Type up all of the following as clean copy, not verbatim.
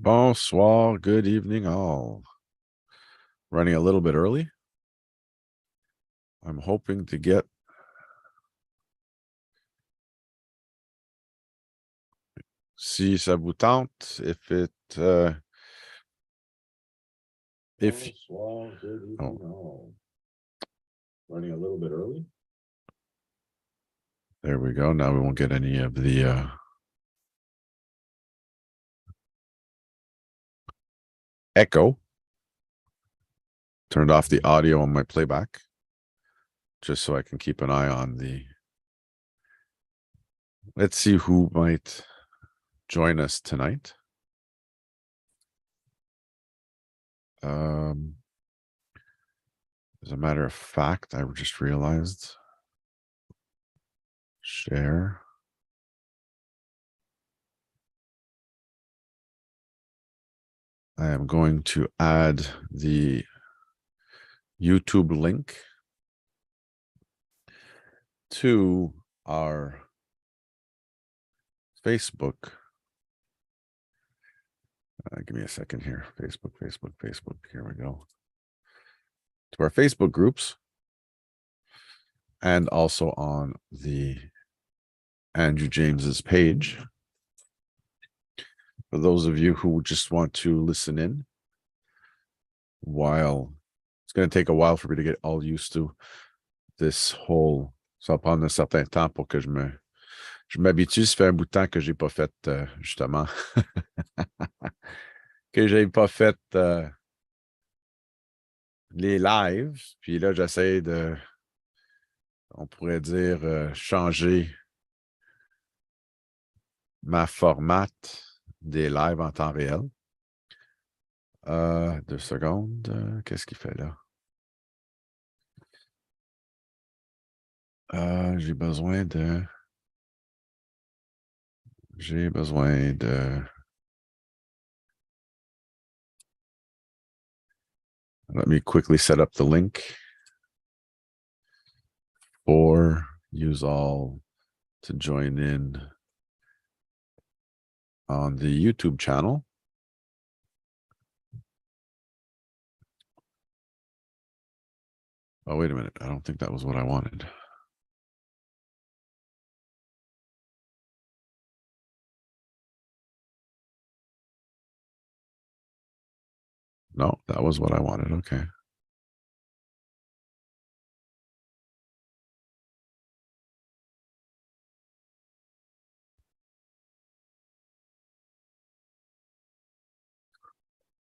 Bonsoir, good evening all. Running a little bit early. I'm hoping to get si ça vous tente, if Bonsoir, good evening all. Running a little bit early. There we go. Now we won't get any of the echo. Turned off the audio on my playback just so I can keep an eye on the. Let's see who might join us tonight. As a matter of fact, I just realized share. I am going to add the YouTube link to our Facebook. Give me a second here. Facebook. Here we go. To our Facebook groups. And also on the Andrew James's page. For those of you who just want to listen in while it's going to take a while for me to get all used to this whole. Ça va prendre un certain temps pour que je m'habitue. Ça fait un bout de temps que j'ai pas fait justement que j'ai pas fait les lives. Puis là, j'essaie de, on pourrait dire, changer ma format des lives en temps réel. 2 secondes. Qu'est-ce qu'il fait là? J'ai besoin de. Let me quickly set up the link for use all to join in on the YouTube channel. Oh, wait a minute. I don't think that was what I wanted. No, that was what I wanted. Okay.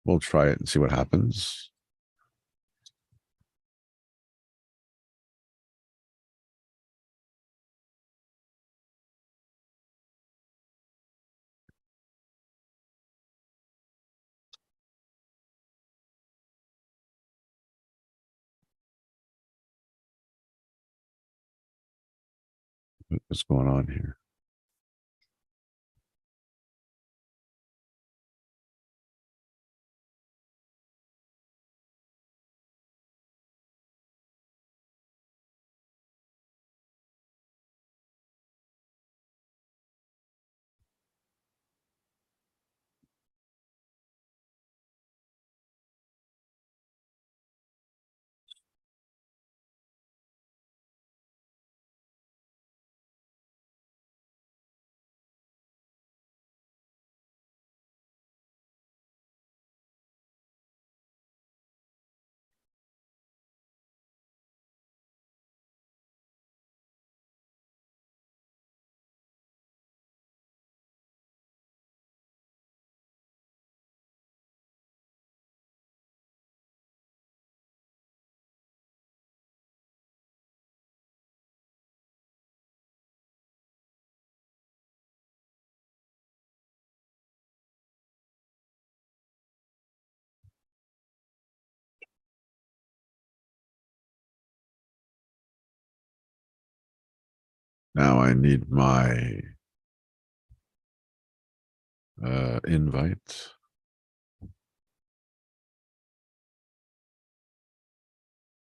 We'll try it and see what happens. What's going on here? Now I need my invite.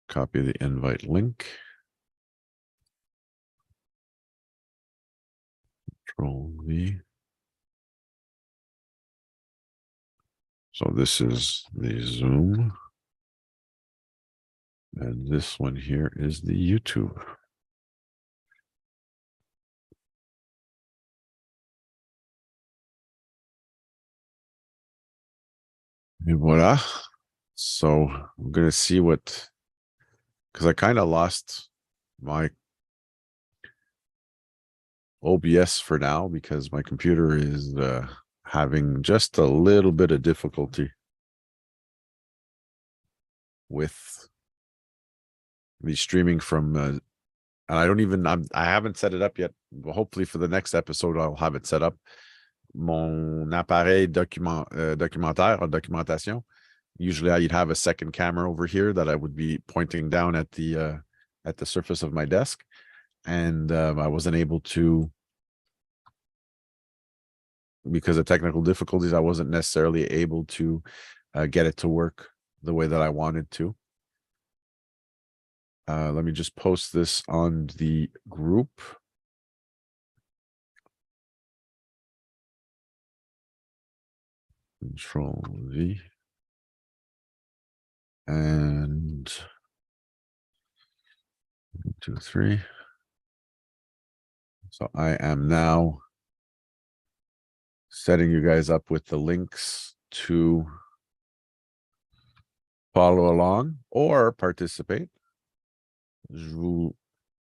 Copy the invite link. Control V. So this is the Zoom. And this one here is the YouTube. And voila. So I'm going to see what, because I kind of lost my OBS for now because my computer is having just a little bit of difficulty with the streaming from, and I don't even, I haven't set it up yet. But hopefully for the next episode, I'll have it set up. Mon appareil documentaire, documentation. Usually I'd have a second camera over here that I would be pointing down at the surface of my desk. And I wasn't able to, because of technical difficulties, I wasn't necessarily able to get it to work the way that I wanted to. Let me just post this on the group. Control V. And 1, 2, 3. So I am now setting you guys up with the links to follow along or participate. Vous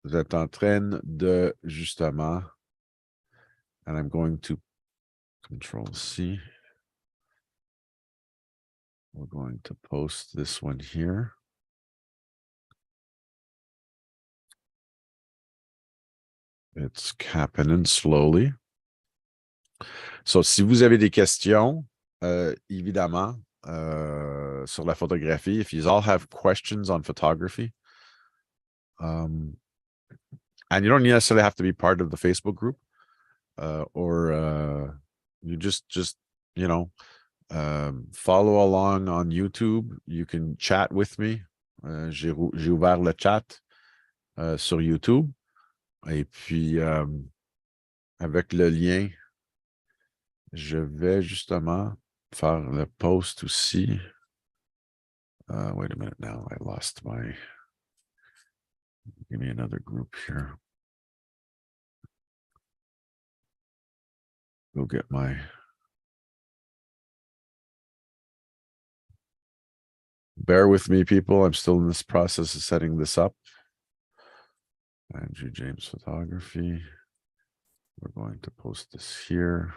êtes en train de justement, and I'm going to Control C. We're going to post this one here. It's happening slowly. So, si vous avez des questions, évidemment, sur la photographie, if you all have questions on photography, and you don't necessarily have to be part of the Facebook group, or you just you know, follow along on YouTube. You can chat with me. J'ai ouvert le chat sur YouTube. Et puis, avec le lien, je vais justement faire le post aussi. Wait a minute now. I lost my... Give me another group here. Go get my... Bear with me, people. I'm still in this process of setting this up. Andrew James Photography. We're going to post this here.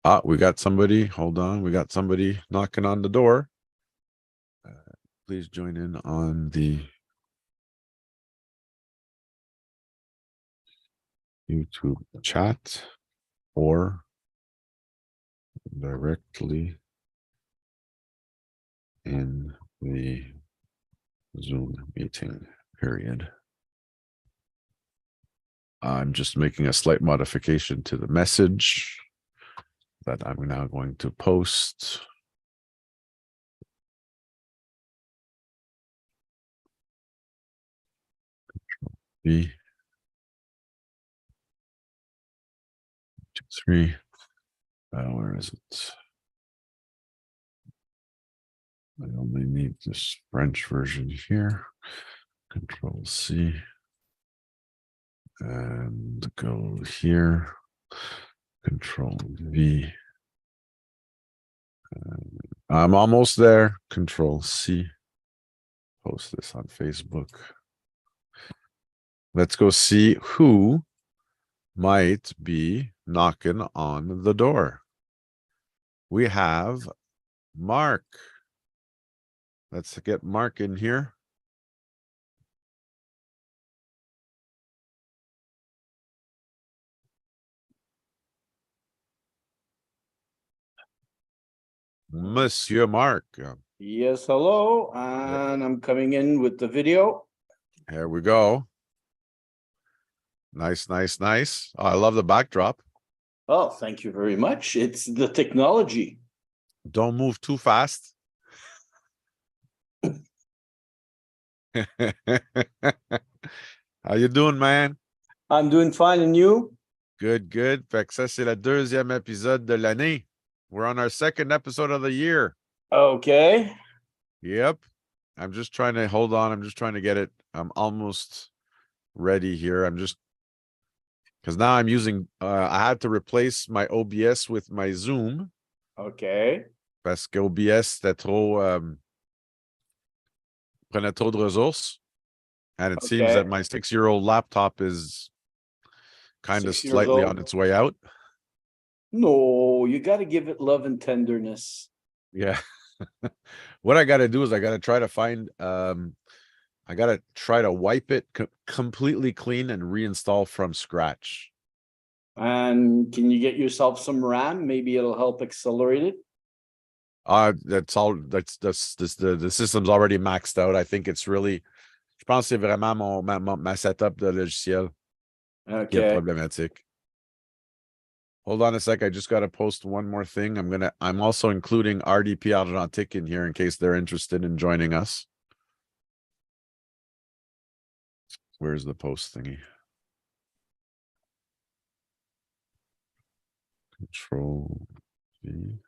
Ah, we got somebody. Hold on. We got somebody knocking on the door. Please join in on the YouTube chat or directly in the Zoom meeting period. I'm just making a slight modification to the message that I'm now going to post. Control V. 2, 3. Where is it? I only need this French version here. Control C. And go here. Control V. I'm almost there. Control C. Post this on Facebook. Let's go see who might be knocking on the door. We have Mark. Let's get Mark in here. Monsieur Marc. Yes, hello, and I'm coming in with the video. Here we go. Nice, nice, nice. Oh, I love the backdrop. Oh, thank you very much. It's the technology. Don't move too fast. How you doing, man? I'm doing fine, and you? Good, good. Fait que ça, c'est le deuxième épisode de l'année. We're on our second episode of the year. Okay. Yep. I'm just trying to hold on. I'm just trying to get it. I'm almost ready here. I'm just because now I'm using I had to replace my OBS with my Zoom. Okay. Parce que OBS c'était trop prenait trop de ressources. And it seems that my 6-year-old laptop is kind of 6 years slightly old? on its way out. No, you got to give it love and tenderness. Yeah. What I got to do is I got to try to find I got to try to wipe it completely clean and reinstall from scratch. And can you get yourself some RAM? Maybe it'll help accelerate it. That's all. The system's already maxed out. I think it's really. Je pense que c'est vraiment ma setup de logiciel qui est Okay. problématique. Hold on a sec. I just got to post one more thing. I'm also including RDP Argentique in here in case they're interested in joining us. Where's the post thingy? Control V.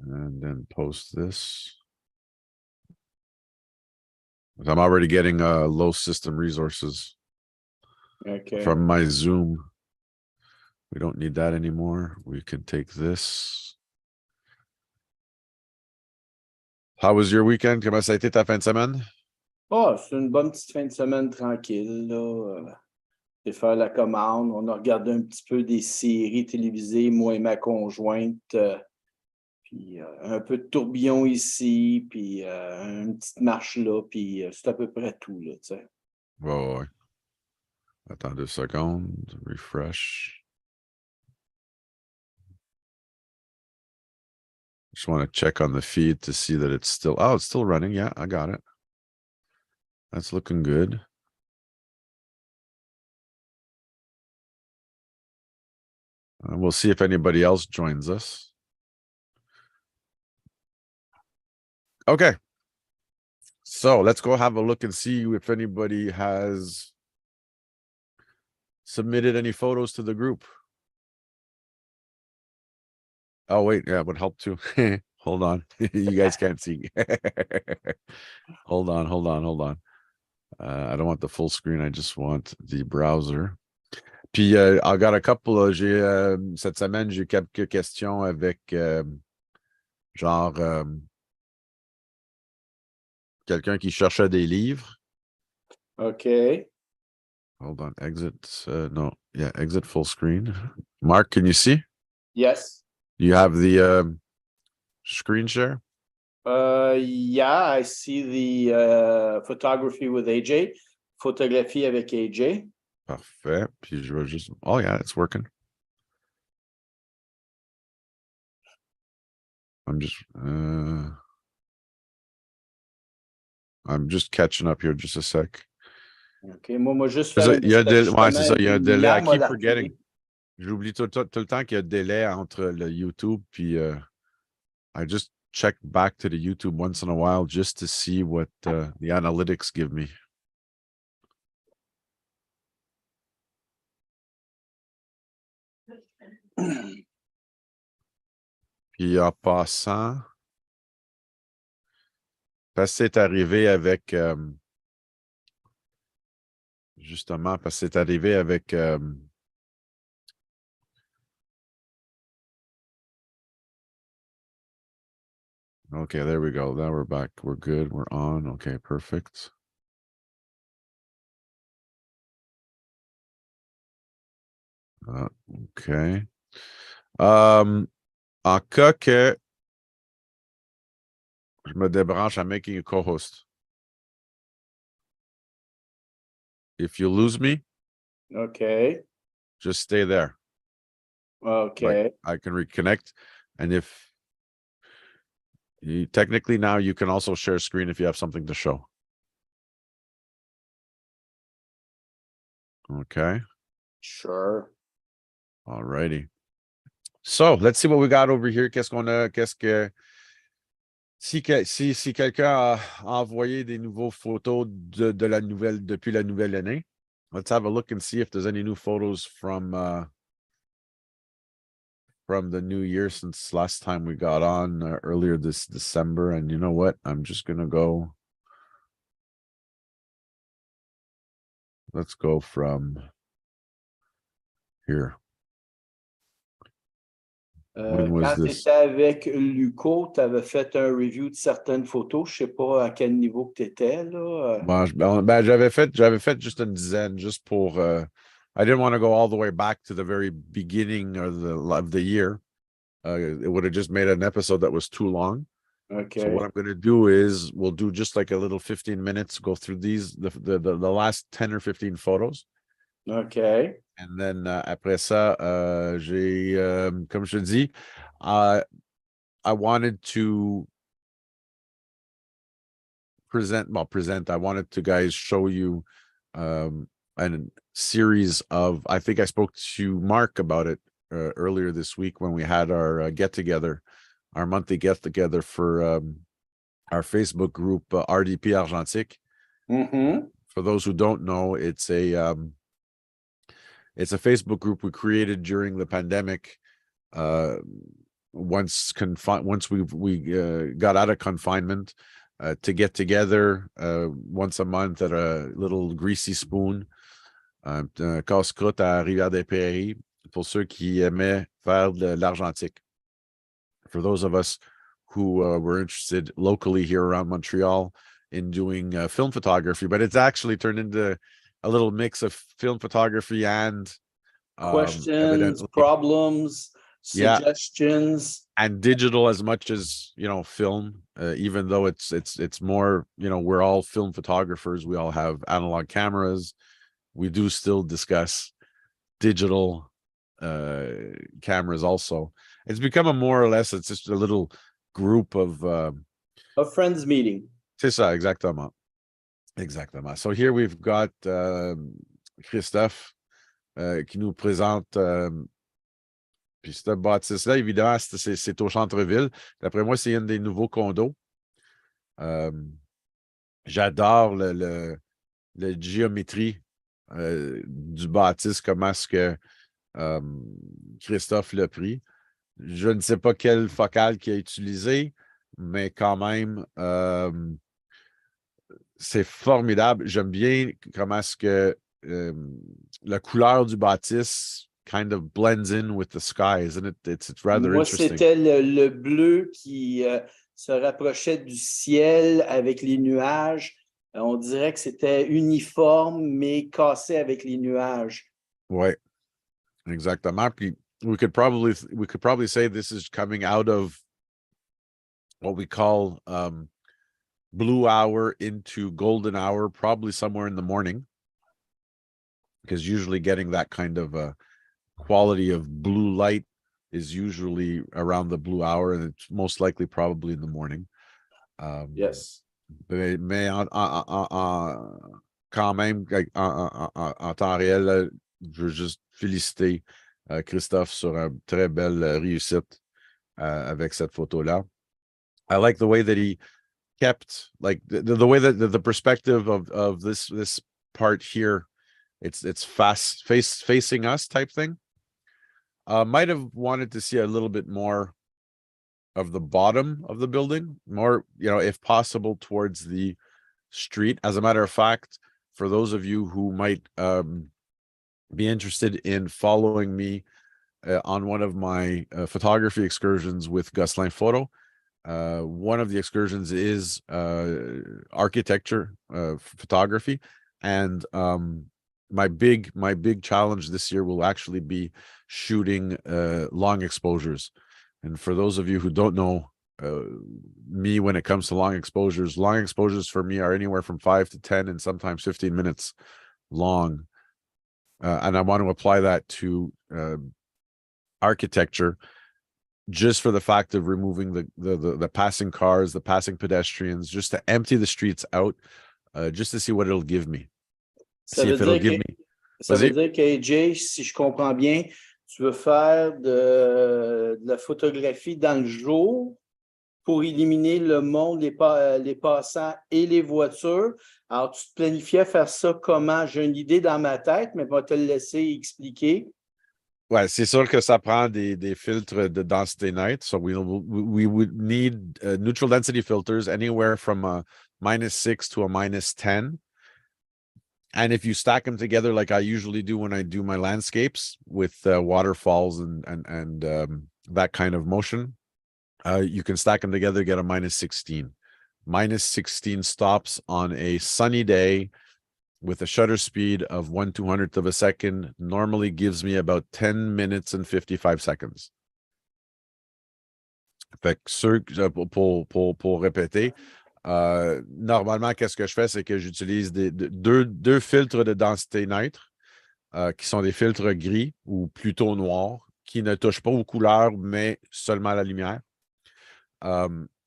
And then post this. I'm already getting low system resources Okay. from my Zoom. We don't need that anymore. We can take this. How was your weekend? Comment ça a été ta fin de semaine? Oh, c'est une bonne petite fin de semaine tranquille, là. Et faire la commande. On a regardé un petit peu des séries télévisées, moi et ma conjointe. Puis un peu de tourbillon ici, puis une petite marche là, puis c'est à peu près tout, là, tu sais. Oh, attends 2 secondes. Refresh. Just want to check on the feed to see that it's still. Oh, it's still running. Yeah, I got it. That's looking good. We'll see if anybody else joins us. Okay. So let's go have a look and see if anybody has submitted any photos to the group. Oh, wait. Yeah, it would help too. Hold on. You guys can't see. Hold on. I don't want the full screen. I just want the browser. Puis, I got a couple. Cette semaine, j'ai quelques questions avec genre quelqu'un qui cherchait des livres. Okay. Hold on. Exit. No. Yeah. Exit full screen. Mark, can you see? Yes. You have the screen share? Yeah, I see the photography with AJ. Photographie avec AJ. Parfait. Puis je vais juste. Oh, yeah, it's working. I'm just catching up here. Just a sec. OK, moi, juste faire un Il y a un délai. Ouais, c'est ça. Il y a un délai. I keep lumière, forgetting. J'oublie tout le temps qu'il y a un délai entre le YouTube puis I just check back to the YouTube once in a while just to see what the analytics give me. Puis en passant, parce que c'est arrivé avec justement, parce que c'est arrivé avec okay, there we go. Now we're back. We're good. We're on. Okay, perfect. Okay. En cas que je me débranche, I'm making a co-host. If you lose me, OK. just stay there. Okay. I can reconnect. And if you technically now you can also share screen if you have something to show. Okay. Sure. All righty. So let's see what we got over here. Qu'est-ce qu'on a? Qu'est-ce que si quelqu'un a envoyé des nouveaux photos de la nouvelle depuis la nouvelle année, let's have a look and see if there's any new photos from the new year since last time we got on earlier this December. And you know what? I'm just gonna go. Let's go from here. When was Quand tu this? étais avec Luco, tu avais fait un review de certaines photos. Je ne sais pas à quel niveau que tu étais, là. J'avais fait juste une dizaine, juste pour. I didn't want to go all the way back to the very beginning of the year. It would have just made an episode that was too long. Okay. So what I'm going to do is we'll do just like a little 15 minutes, go through the last 10 or 15 photos. Okay. And then après ça, comme je te dis, I wanted to I wanted to guys show you a series of, I think I spoke to Marc about it earlier this week when we had our get-together, our monthly get-together for our Facebook group, RDP Argentique. Mm-hmm. For those who don't know, it's a Facebook group we created during the pandemic. Once we got out of confinement, to get together once a month at a little greasy spoon, casse-croûte à Rivière-des-Prairies, pour ceux qui aimaient faire de l'argentique. For those of us who were interested locally here around Montreal in doing film photography, but it's actually turned into a little mix of film photography and questions, problems, suggestions, and digital as much as film. Even though it's more, we're all film photographers. We all have analog cameras. We do still discuss digital cameras also. It's become it's just a little group of a friends meeting. C'est ça, exactement. So here we've got Christophe qui nous présente puis ce bâtisse-là, évidemment, c'est au centre-ville. D'après moi, c'est un des nouveaux condos. J'adore le géométrie du bâtisse, comment est-ce que Christophe l'a pris. Je ne sais pas quelle focale qu'il a utilisé, mais quand même, c'est formidable. J'aime bien comment est-ce que la couleur du bâtisse kind of blends in with the sky, isn't it? It's rather interesting. Moi, c'était le bleu qui se rapprochait du ciel avec les nuages. On dirait que c'était uniforme, mais cassé avec les nuages. Ouais, exactement. Puis we could probably say this is coming out of what we call blue hour into golden hour, probably somewhere in the morning, because usually getting that kind of quality of blue light is usually around the blue hour, and it's most likely probably in the morning. Yes. Mais quand même, en temps réel, je veux juste féliciter Christophe sur une très belle réussite avec cette photo-là. I like the way that he kept, like the way that the perspective of this part here, it's facing us type thing. Might have wanted to see a little bit more of the bottom of the building, more, if possible, towards the street. As a matter of fact, for those of you who might be interested in following me on one of my photography excursions with Gosselin Photo, one of the excursions is architecture photography, and my big challenge this year will actually be shooting long exposures. And for those of you who don't know me when it comes to long exposures for me are anywhere from 5 to 10 and sometimes 15 minutes long. And I want to apply that to architecture just for the fact of removing the passing cars, the passing pedestrians, just to empty the streets out, just to see what it'll give me. Ça See veut if it'll dire give que, me. ça veut Vas-y. dire qu'AJ, si je comprends bien, tu veux faire de la photographie dans le jour pour éliminer le monde, les passants et les voitures. Alors, tu te planifiais faire ça comment? J'ai une idée dans ma tête, mais je vais te le laisser expliquer. Ouais, c'est sûr que ça prend des filtres de densité night. So we would need neutral density filters anywhere from a -6 to a -10. And if you stack them together like I usually do when I do my landscapes with waterfalls and that kind of motion, you can stack them together, get a -16. -16 stops on a sunny day with a shutter speed of 1/200th of a second normally gives me about 10 minutes and 55 seconds. Fait que pour répéter, normalement, qu'est-ce que je fais, c'est que j'utilise deux filtres de densité neutre qui sont des filtres gris ou plutôt noirs qui ne touchent pas aux couleurs, mais seulement à la lumière.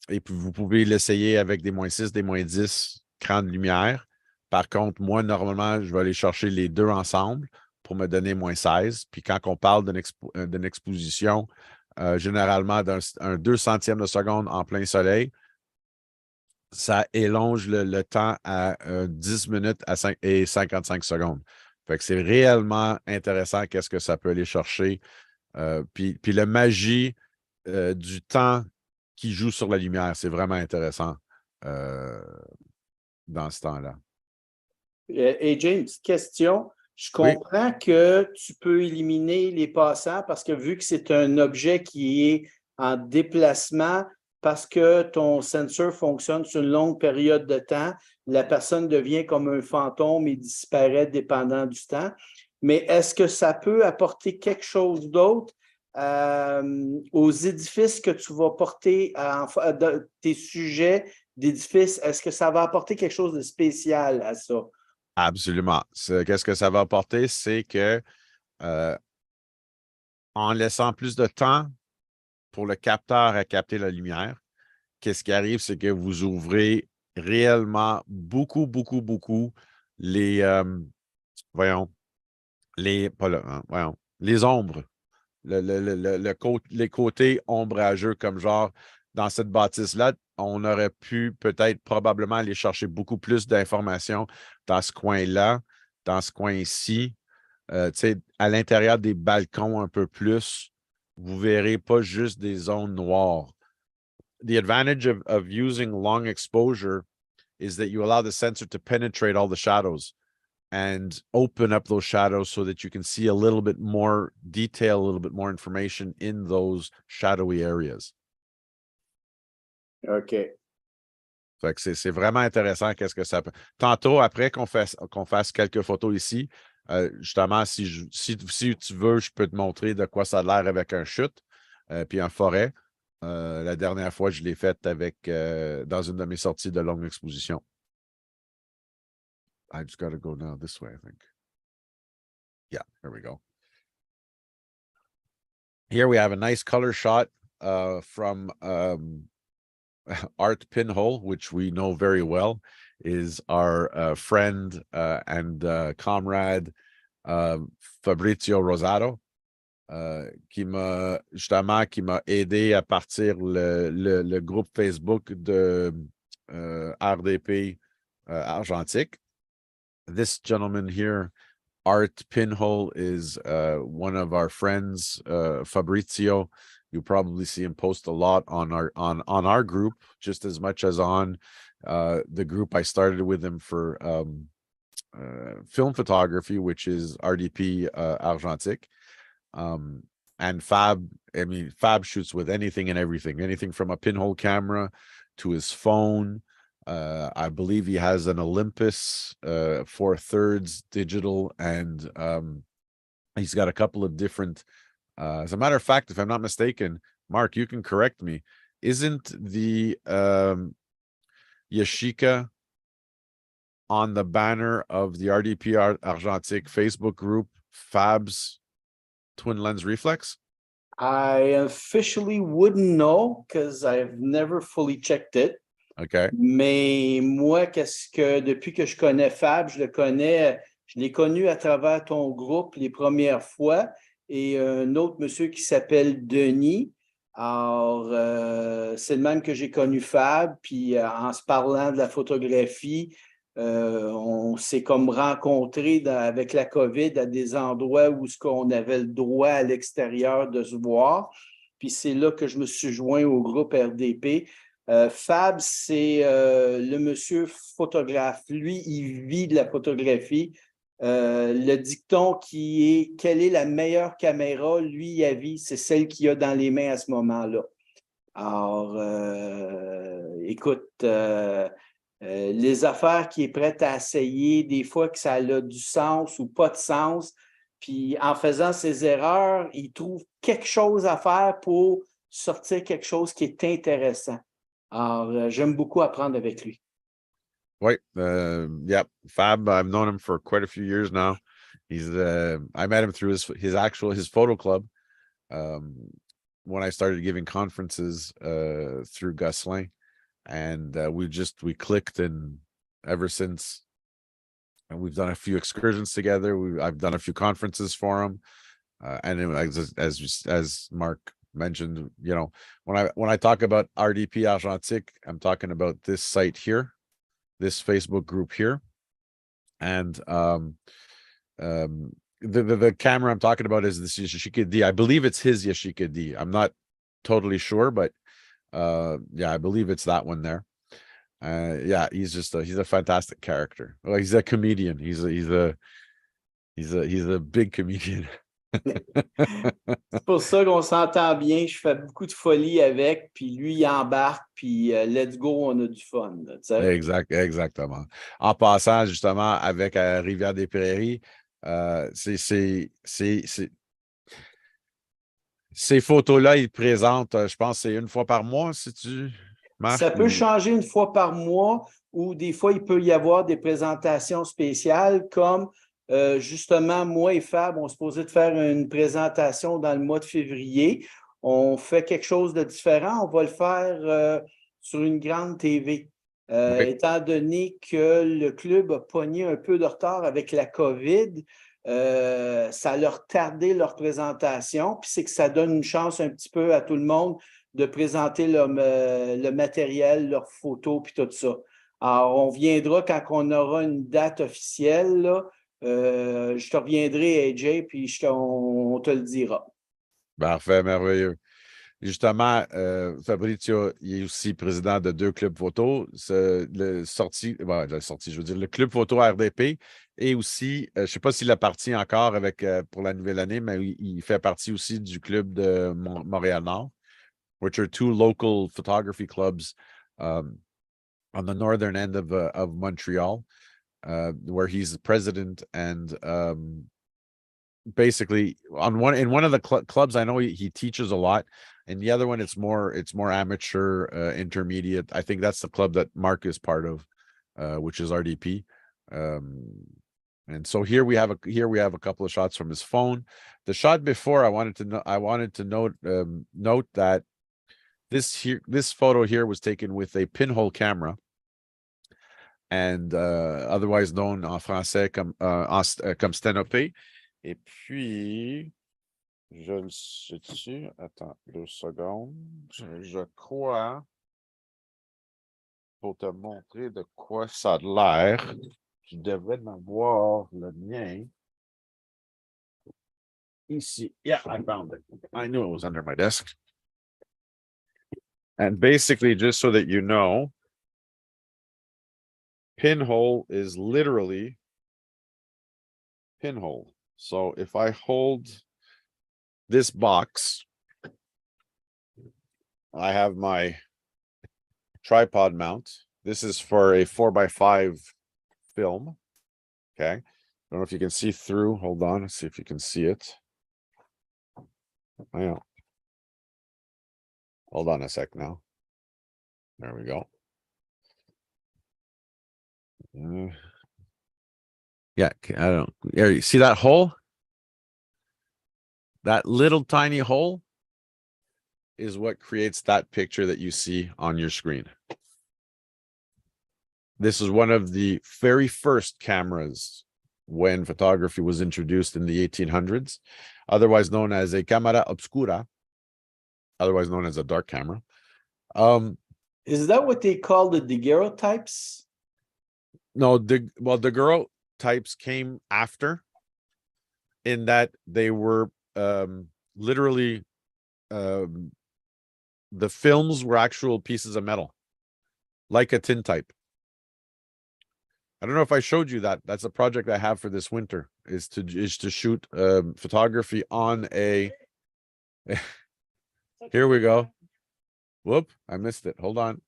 Et puis, vous pouvez l'essayer avec des -6, des -10 crans de lumière. Par contre, moi, normalement, je vais aller chercher les deux ensemble pour me donner -16. Puis quand on parle d'une exposition, généralement d'un 2 centièmes de seconde en plein soleil, ça élonge le temps à 10 minutes et 55 secondes. Fait que c'est réellement intéressant qu'est-ce que ça peut aller chercher. Puis la magie du temps qui joue sur la lumière, c'est vraiment intéressant dans ce temps-là. AJ, une petite question. Je Oui. comprends que tu peux éliminer les passants parce que vu que c'est un objet qui est en déplacement, parce que ton sensor fonctionne sur une longue période de temps, la personne devient comme un fantôme et disparaît dépendant du temps. Mais est-ce que ça peut apporter quelque chose d'autre aux édifices que tu vas porter, tes sujets d'édifices? Est-ce que ça va apporter quelque chose de spécial à ça? Absolument. Qu'est-ce que ça va apporter? C'est que en laissant plus de temps pour le capteur à capter la lumière, qu'est-ce qui arrive, c'est que vous ouvrez réellement beaucoup les les ombres, les côtés ombrageux, comme genre dans cette bâtisse-là, on aurait pu peut-être probablement aller chercher beaucoup plus d'informations dans ce coin-là, dans ce coin-ci. À l'intérieur des balcons un peu plus, vous ne verrez pas juste des zones noires. The advantage of using long exposure is that you allow the sensor to penetrate all the shadows and open up those shadows so that you can see a little bit more detail, a little bit more information in those shadowy areas. OK. Fait que c'est vraiment intéressant qu'est-ce que ça peut. Tantôt, après qu'on fasse quelques photos ici, justement, si tu veux, je peux te montrer de quoi ça a l'air avec un chute, puis en forêt. La dernière fois, je l'ai faite dans une de mes sorties de longue exposition. I just got to go now this way, I think. Yeah, here we go. Here we have a nice color shot from Art Pinhole, which we know very well, is our friend and comrade Fabrizio Rosato, qui m'a aidé à partir le groupe Facebook de RDP Argentique. This gentleman here, Art Pinhole, is one of our friends, Fabrizio. You probably see him post a lot on our group, just as much as on the group I started with him for film photography, which is RDP Argentique. And Fab shoots with anything and everything, anything from a pinhole camera to his phone. I believe he has an Olympus 4/3 digital, and he's got a couple of different. As a matter of fact, if I'm not mistaken, Mark, you can correct me. Isn't the Yashica on the banner of the RDP Argentique Facebook group Fab's twin lens reflex? I officially wouldn't know because I've never fully checked it. Okay. Mais moi, depuis que je connais Fab, je l'ai connu à travers ton groupe les premières fois et un autre monsieur qui s'appelle Denis. Alors, c'est le même que j'ai connu Fab, puis en se parlant de la photographie, on s'est comme rencontrés avec la COVID à des endroits où on avait le droit à l'extérieur de se voir. Puis c'est là que je me suis joint au groupe RDP. Fab, c'est le monsieur photographe. Lui, il vit de la photographie. Le dicton qui est « Quelle est la meilleure caméra? » Lui, il a vie, c'est celle qu'il a dans les mains à ce moment-là. Alors, écoute, les affaires qu'il est prêt à essayer, des fois que ça a du sens ou pas de sens, puis en faisant ses erreurs, il trouve quelque chose à faire pour sortir quelque chose qui est intéressant. Alors, j'aime beaucoup apprendre avec lui. Right. Yeah. Fab, I've known him for quite a few years now. I met him through his photo club. When I started giving conferences, through Gosselin, and we clicked, and ever since, and we've done a few excursions together. I've done a few conferences for him. And as Marc mentioned, you know, when I talk about RDP Argentique, I'm talking about this site here, this Facebook group here, and the camera I'm talking about is this Yashica D. I believe it's his Yashica D. I'm not totally sure, but yeah, I believe it's that one there. Yeah, he's a fantastic character. Well, he's a comedian. He's a big comedian. C'est pour ça qu'on s'entend bien. Je fais beaucoup de folie avec, puis lui, il embarque, puis let's go, on a du fun. Là, Exactement. En passant, justement, avec Rivière-des-Prairies, ces photos-là, ils présentent, je pense, c'est une fois par mois, si tu marques. Ça peut changer une fois par mois ou des fois, il peut y avoir des présentations spéciales comme justement, moi et Fab, on se posait de faire une présentation dans le mois de février. On fait quelque chose de différent. On va le faire sur une grande TV. Oui. Étant donné que le club a pogné un peu de retard avec la COVID, ça a leur tardé leur présentation, puis c'est que ça donne une chance un petit peu à tout le monde de présenter le matériel, leurs photos, puis tout ça. Alors, on viendra quand on aura une date officielle, là, je te reviendrai, AJ, puis on te le dira. Parfait, merveilleux. Justement, Fabrizio, il est aussi président de 2 clubs photo. Je veux dire, le club photo RDP et aussi, je ne sais pas s'il appartient encore pour la nouvelle année, mais il fait partie aussi du club de Montréal-Nord, which are 2 local photography clubs on the northern end of Montreal, where he's the president, and basically in one of the clubs, I know he teaches a lot, and the other one it's more amateur, intermediate. I think that's the club that Marc is part of, which is RDP. And so here we have a couple of shots from his phone. The shot before, I wanted to note that this photo here was taken with a pinhole camera, and otherwise known en français comme sténopé. Et puis, je le sais-tu? Attends 2 secondes. Je crois, pour te montrer de quoi ça a l'air, je devrais en avoir le mien. Ici. Yeah, I found it. I knew it was under my desk. And basically, just so that you know, pinhole is literally pinhole. So if I hold this box, I have my tripod mount. This is for a 4x5 film. Okay. I don't know if you can see through. Hold on. Let's see if you can see it. Yeah. Hold on a sec now. There we go. Yeah, I don't. You see that hole? That little tiny hole? is what creates that picture that you see on your screen. This is one of the very first cameras when photography was introduced in the 1800s, otherwise known as a camera obscura, otherwise known as a dark camera. Is that what they call the daguerreotypes? No, the daguerreotypes came after, in that they were literally the films were actual pieces of metal, like a tintype. I don't know if I showed you that. That's a project I have for this winter, is to shoot photography on a. Here we go. Whoop! I missed it. Hold on.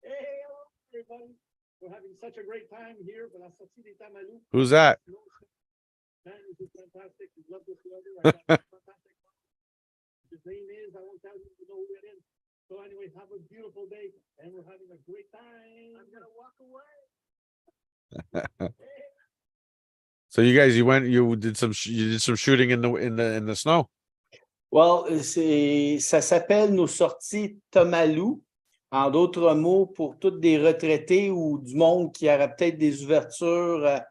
Hey, hello, everybody. We're having such a great time here. Who's that? Man, this is fantastic. We love this weather. I got fantastic. His name is, I won't tell you know who it is. So anyways, have a beautiful day, and we're having a great time. I'm gonna walk away. So you guys, you did some shooting in the snow. Well, ça s'appelle nos sorties Tomalou. En d'autres mots, pour tous des retraités ou du monde qui aura peut-être des ouvertures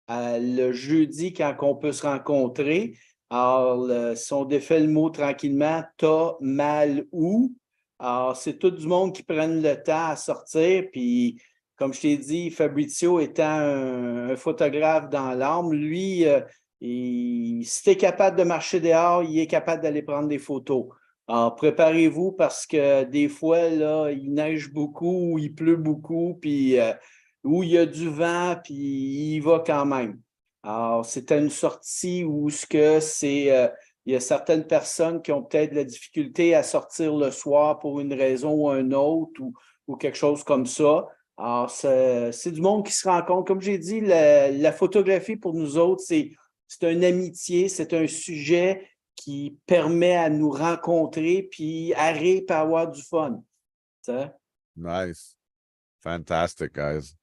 le jeudi quand on peut se rencontrer. Alors, si on défait le mot tranquillement, Tomalou. Alors, c'est tout du monde qui prennent le temps à sortir. Puis, comme je t'ai dit, Fabrizio étant un photographe dans l'âme, lui, si tu es capable de marcher dehors, il est capable d'aller prendre des photos. Alors, préparez-vous parce que des fois, là, il neige beaucoup, ou il pleut beaucoup, puis où il y a du vent, puis il y va quand même. Alors, c'était une sortie où il y a certaines personnes qui ont peut-être de la difficulté à sortir le soir pour une raison ou une autre, ou quelque chose comme ça. Alors, c'est du monde qui se rencontre. Comme j'ai dit, la photographie pour nous autres, c'est une amitié, c'est un sujet qui permet à nous rencontrer puis arrêter pour avoir du fun. T'sais? Nice. Fantastic, guys.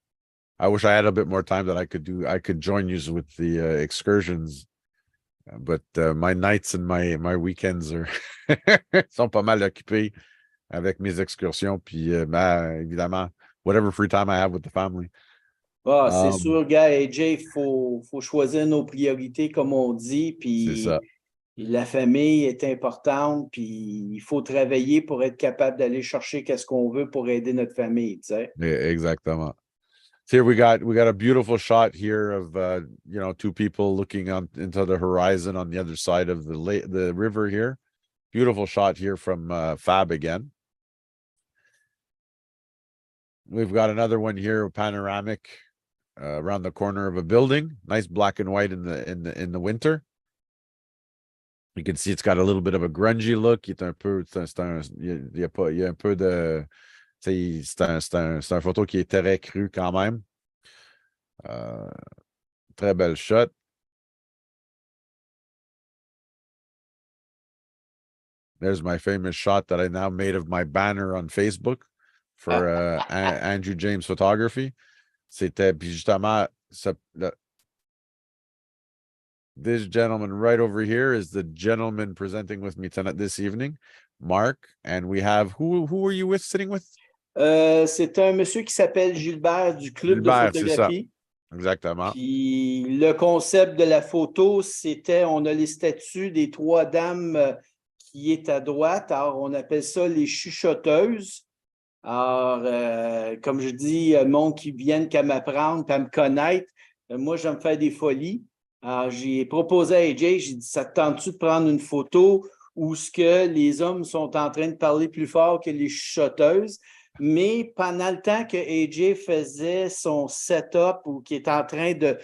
I wish I had a bit more time that I could join you with the excursions. But my nights and my weekends sont pas mal occupés avec mes excursions. Puis, évidemment, whatever free time I have with the family. Ah, c'est sûr, gars, AJ, il faut choisir nos priorités, comme on dit. Puis la famille est importante. Puis il faut travailler pour être capable d'aller chercher qu'est-ce qu'on veut pour aider notre famille. Tu sais. Exactement. Here we got a beautiful shot here of two people looking into the horizon on the other side of the river here. Beautiful shot here from Fab again. We've got another one here, panoramic around the corner of a building. Nice black and white in the winter. You can see it's got a little bit of a grungy look. Il y a un peu de. C'est un photo qui est très cru quand même. Très belle shot. There's my famous shot that I now made of my banner on Facebook for Andrew James Photography. C'était puis justement this gentleman right over here is the gentleman presenting with me tonight this evening, Marc, and we have who were you sitting with? C'est un monsieur qui s'appelle Gilbert du Club de photographie. Exactement. Puis le concept de la photo, c'était, on a les statues des trois dames qui est à droite. Alors, on appelle ça les chuchoteuses. Alors, comme je dis, le monde qui viennent qu'à m'apprendre, qu'à me connaître, moi, j'aime faire des folies. Alors, j'ai proposé à AJ, j'ai dit, ça te tente-tu de prendre une photo où ce que les hommes sont en train de parler plus fort que les chuchoteuses? Mais pendant le temps que AJ faisait son setup ou qui est en train de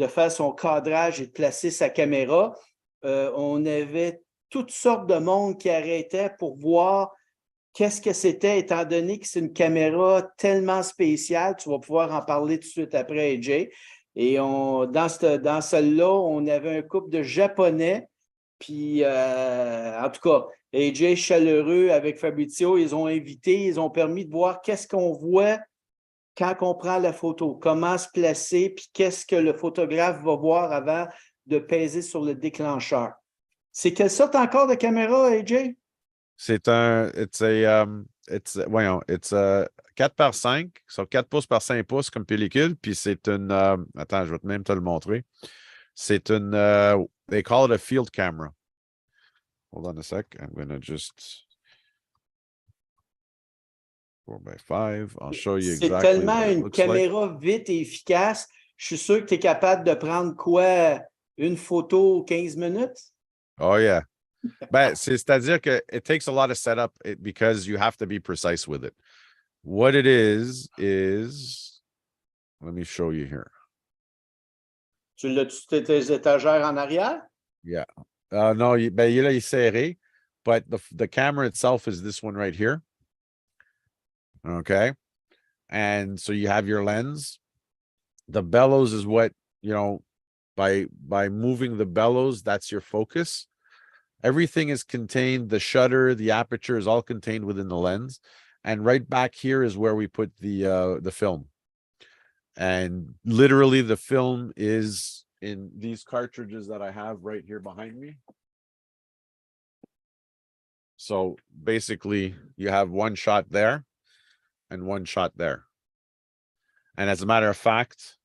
faire son cadrage et de placer sa caméra, on avait toutes sortes de monde qui arrêtait pour voir qu'est-ce que c'était, étant donné que c'est une caméra tellement spéciale. Tu vas pouvoir en parler tout de suite après, AJ. Et dans celle-là, on avait un couple de Japonais. Puis, en tout cas, AJ chaleureux avec Fabrizio, ils ont invité, ils ont permis de voir qu'est-ce qu'on voit quand on prend la photo, comment se placer, puis qu'est-ce que le photographe va voir avant de peser sur le déclencheur. C'est quelle sorte encore de caméra, AJ? C'est un, voyons, it's a 4 par 5, so 4 pouces par 5 pouces comme pellicule, puis c'est une, attends, je vais même te le montrer. C'est une, they call it a field camera. Hold on a sec, I'm gonna just 4x5, I'll show you C'est exactly tellement what it une looks like. caméra vite et efficace. Je suis sûr que tu es capable de prendre quoi? Une photo 15 minutes? Oh yeah. Ben, c'est-à-dire que it takes a lot of setup because you have to be precise with it. What it is, let me show you here. Tu l'as-tu sur tes étagères en arrière? Yeah. No, ben, il est serré, but the camera itself is this one right here. Okay. And so you have your lens. The bellows is what, you know, by moving the bellows, that's your focus. Everything is contained, the shutter, the aperture is all contained within the lens. And right back here is where we put the film. And literally the film is in these cartridges that I have right here behind me. So basically you have one shot there and one shot there. And as a matter of fact,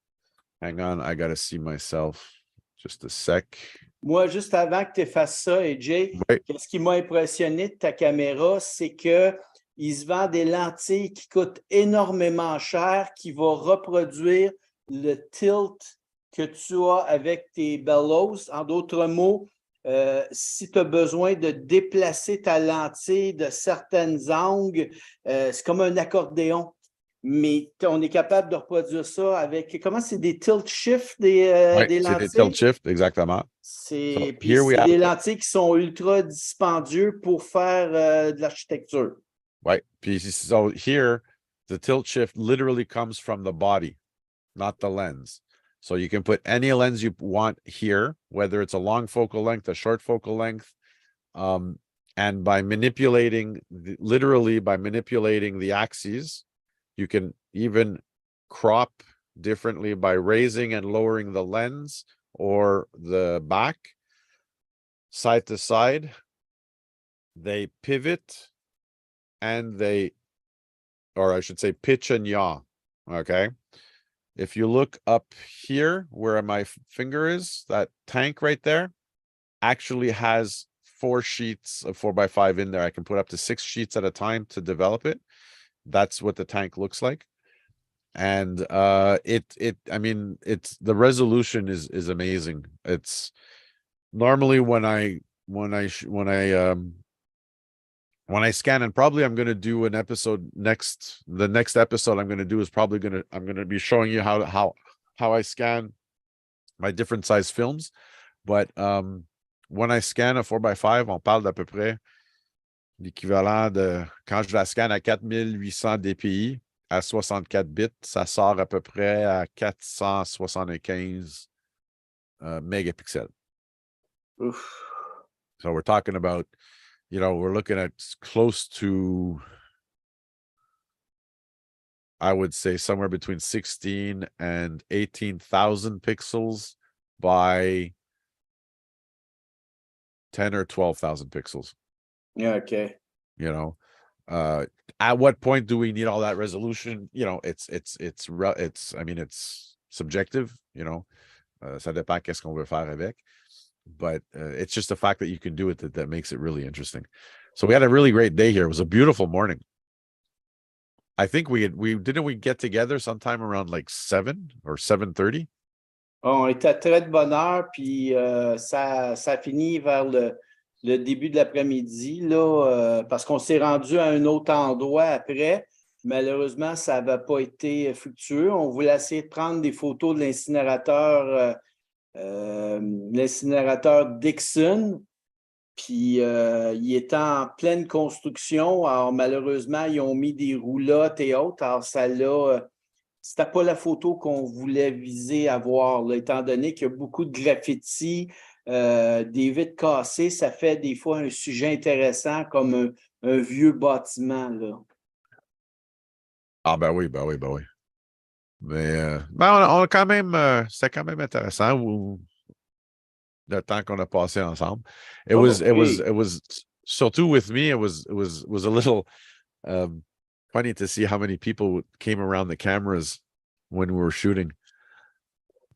hang on, I gotta see myself just a sec. Moi, juste avant que tu fasses ça, AJ, Oui. ce qui m'a impressionné de ta caméra, c'est qu'il se vend des lentilles qui coûtent énormément cher, qui vont reproduire le tilt que tu as avec tes bellows. En d'autres mots, si tu as besoin de déplacer ta lentille de certaines angles, c'est comme un accordéon. Mais on est capable de reproduire ça avec, comment c'est des tilt shift des C'est lentilles? des tilt shift, exactement. C'est So here we des have- lentilles qui sont ultra dispendieux pour faire de l'architecture. Right. So here, the tilt shift literally comes from the body, not the lens. So you can put any lens you want here, whether it's a long focal length, a short focal length. And by manipulating, literally by manipulating the axes, you can even crop differently by raising and lowering the lens or the back side to side. They pivot and they, or I should say pitch and yaw. Okay. If you look up here where my finger is, that tank right there actually has 4 sheets of 4x5 in there. I can put up to 6 sheets at a time to develop it. That's what the tank looks like. And I mean, it's the resolution is amazing. It's normally when I scan, and probably I'm going to do an episode the next episode I'm going to do is probably I'm going to be showing you how I scan my different size films. But when I scan a 4x5, on parle d'à peu près l'équivalent de quand je la scanne à 4800 dpi à 64 bits, ça sort à peu près à 475 megapixels. Oof. So we're talking about, we're looking at close to, I would say somewhere between 16 and 18,000 pixels by 10 or 12,000 pixels. Yeah, okay. At what point do we need all that resolution? It's subjective, ça dépend qu'est-ce qu'on veut faire avec. But it's just the fact that you can do it that makes it really interesting. So we had a really great day here. It was a beautiful morning. I think we get together sometime around like 7 or 7:30. On était très de bonne heure, puis ça finit vers le début de l'après-midi, là, parce qu'on s'est rendu à un autre endroit après. Malheureusement, ça n'avait pas été fructueux. On voulait essayer de prendre des photos de l'incinérateur Dixon, puis il était en pleine construction. Alors, malheureusement, ils ont mis des roulottes et autres. Alors, c'était pas la photo qu'on voulait viser à voir, là, étant donné qu'il y a beaucoup de graffitis, des vitres cassées, ça fait des fois un sujet intéressant comme un vieux bâtiment, là. Ah ben oui. Mais on a quand même, c'était quand même intéressant. le temps qu'on a passé ensemble. It Oh, was oui. surtout with me, it was a little funny to see how many people came around the cameras when we were shooting.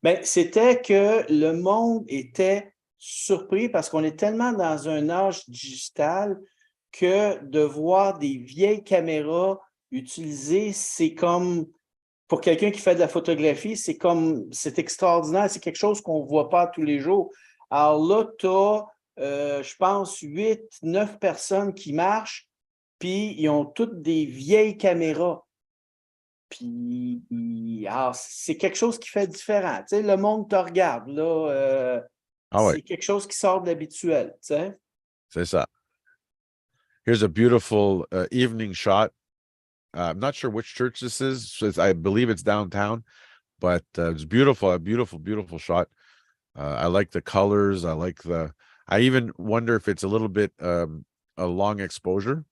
Ben, c'était que le monde était surpris parce qu'on est tellement dans un âge digital que de voir des vieilles caméras utilisées, c'est comme, pour quelqu'un qui fait de la photographie, c'est extraordinaire, c'est quelque chose qu'on ne voit pas tous les jours. Alors là, tu as, je pense, 8, 9 personnes qui marchent, puis ils ont toutes des vieilles caméras. Puis, alors, c'est quelque chose qui fait différent. Tu sais, le monde te regarde, là. Ah ouais, C'est quelque chose qui sort de l'habituel, tu sais. c'est ça. Here's a beautiful evening shot. I'm not sure which church this is. I believe it's downtown, but it's beautiful, a beautiful, beautiful shot. I like the colors. I even wonder if it's a little bit a long exposure.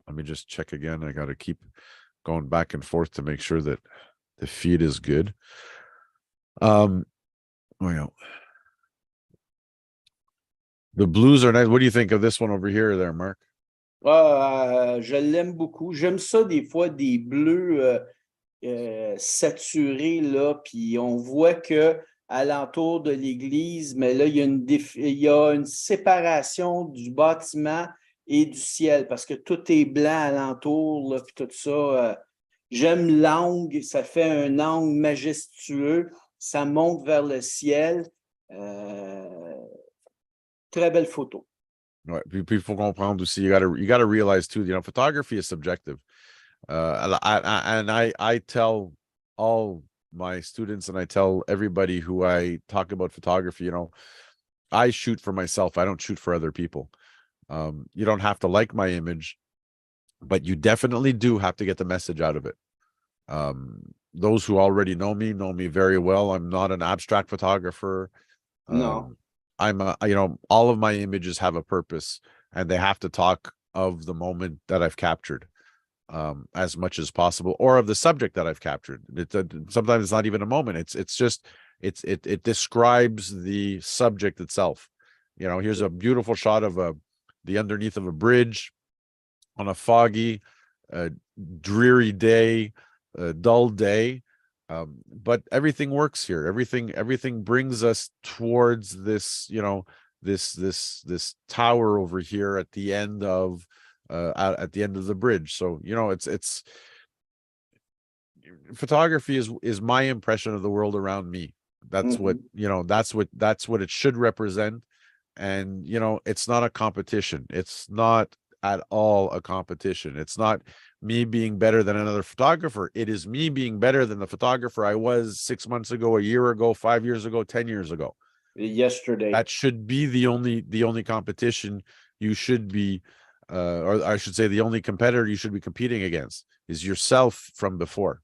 Let me just check again. I got to keep going back and forth to make sure that the feed is good. Well, the blues are nice. What do you think of this one over here there, Mark? Je l'aime beaucoup. J'aime ça des fois, des bleus saturés, là, puis on voit que alentour de l'église, mais là, il y a une séparation du bâtiment et du ciel parce que tout est blanc alentour, là, puis tout ça. J'aime l'angle, ça fait un angle majestueux, ça monte vers le ciel. Très belle photo. Right. People comprendre aussi. You gotta realize too. Photography is subjective. I tell all my students and I tell everybody who I talk about photography. I shoot for myself. I don't shoot for other people. You don't have to like my image, but you definitely do have to get the message out of it. Those who already know me very well. I'm not an abstract photographer. No. All of my images have a purpose and they have to talk of the moment that I've captured as much as possible, or of the subject that I've captured. Sometimes it's not even a moment. It describes the subject itself. Here's a beautiful shot of the underneath of a bridge on a foggy, dreary day, dull day. But everything works here. Everything brings us towards this, this tower over here at the end of the bridge. So it's photography is my impression of the world around me. That's what that's what it should represent. And it's not a competition. It's not at all a competition. It's not me being better than another photographer. It is me being better than the photographer I was 6 months ago, a year ago, 5 years ago, 10 years ago. Yesterday. That should be the only competition you should be, or I should say the only competitor you should be competing against is yourself from before.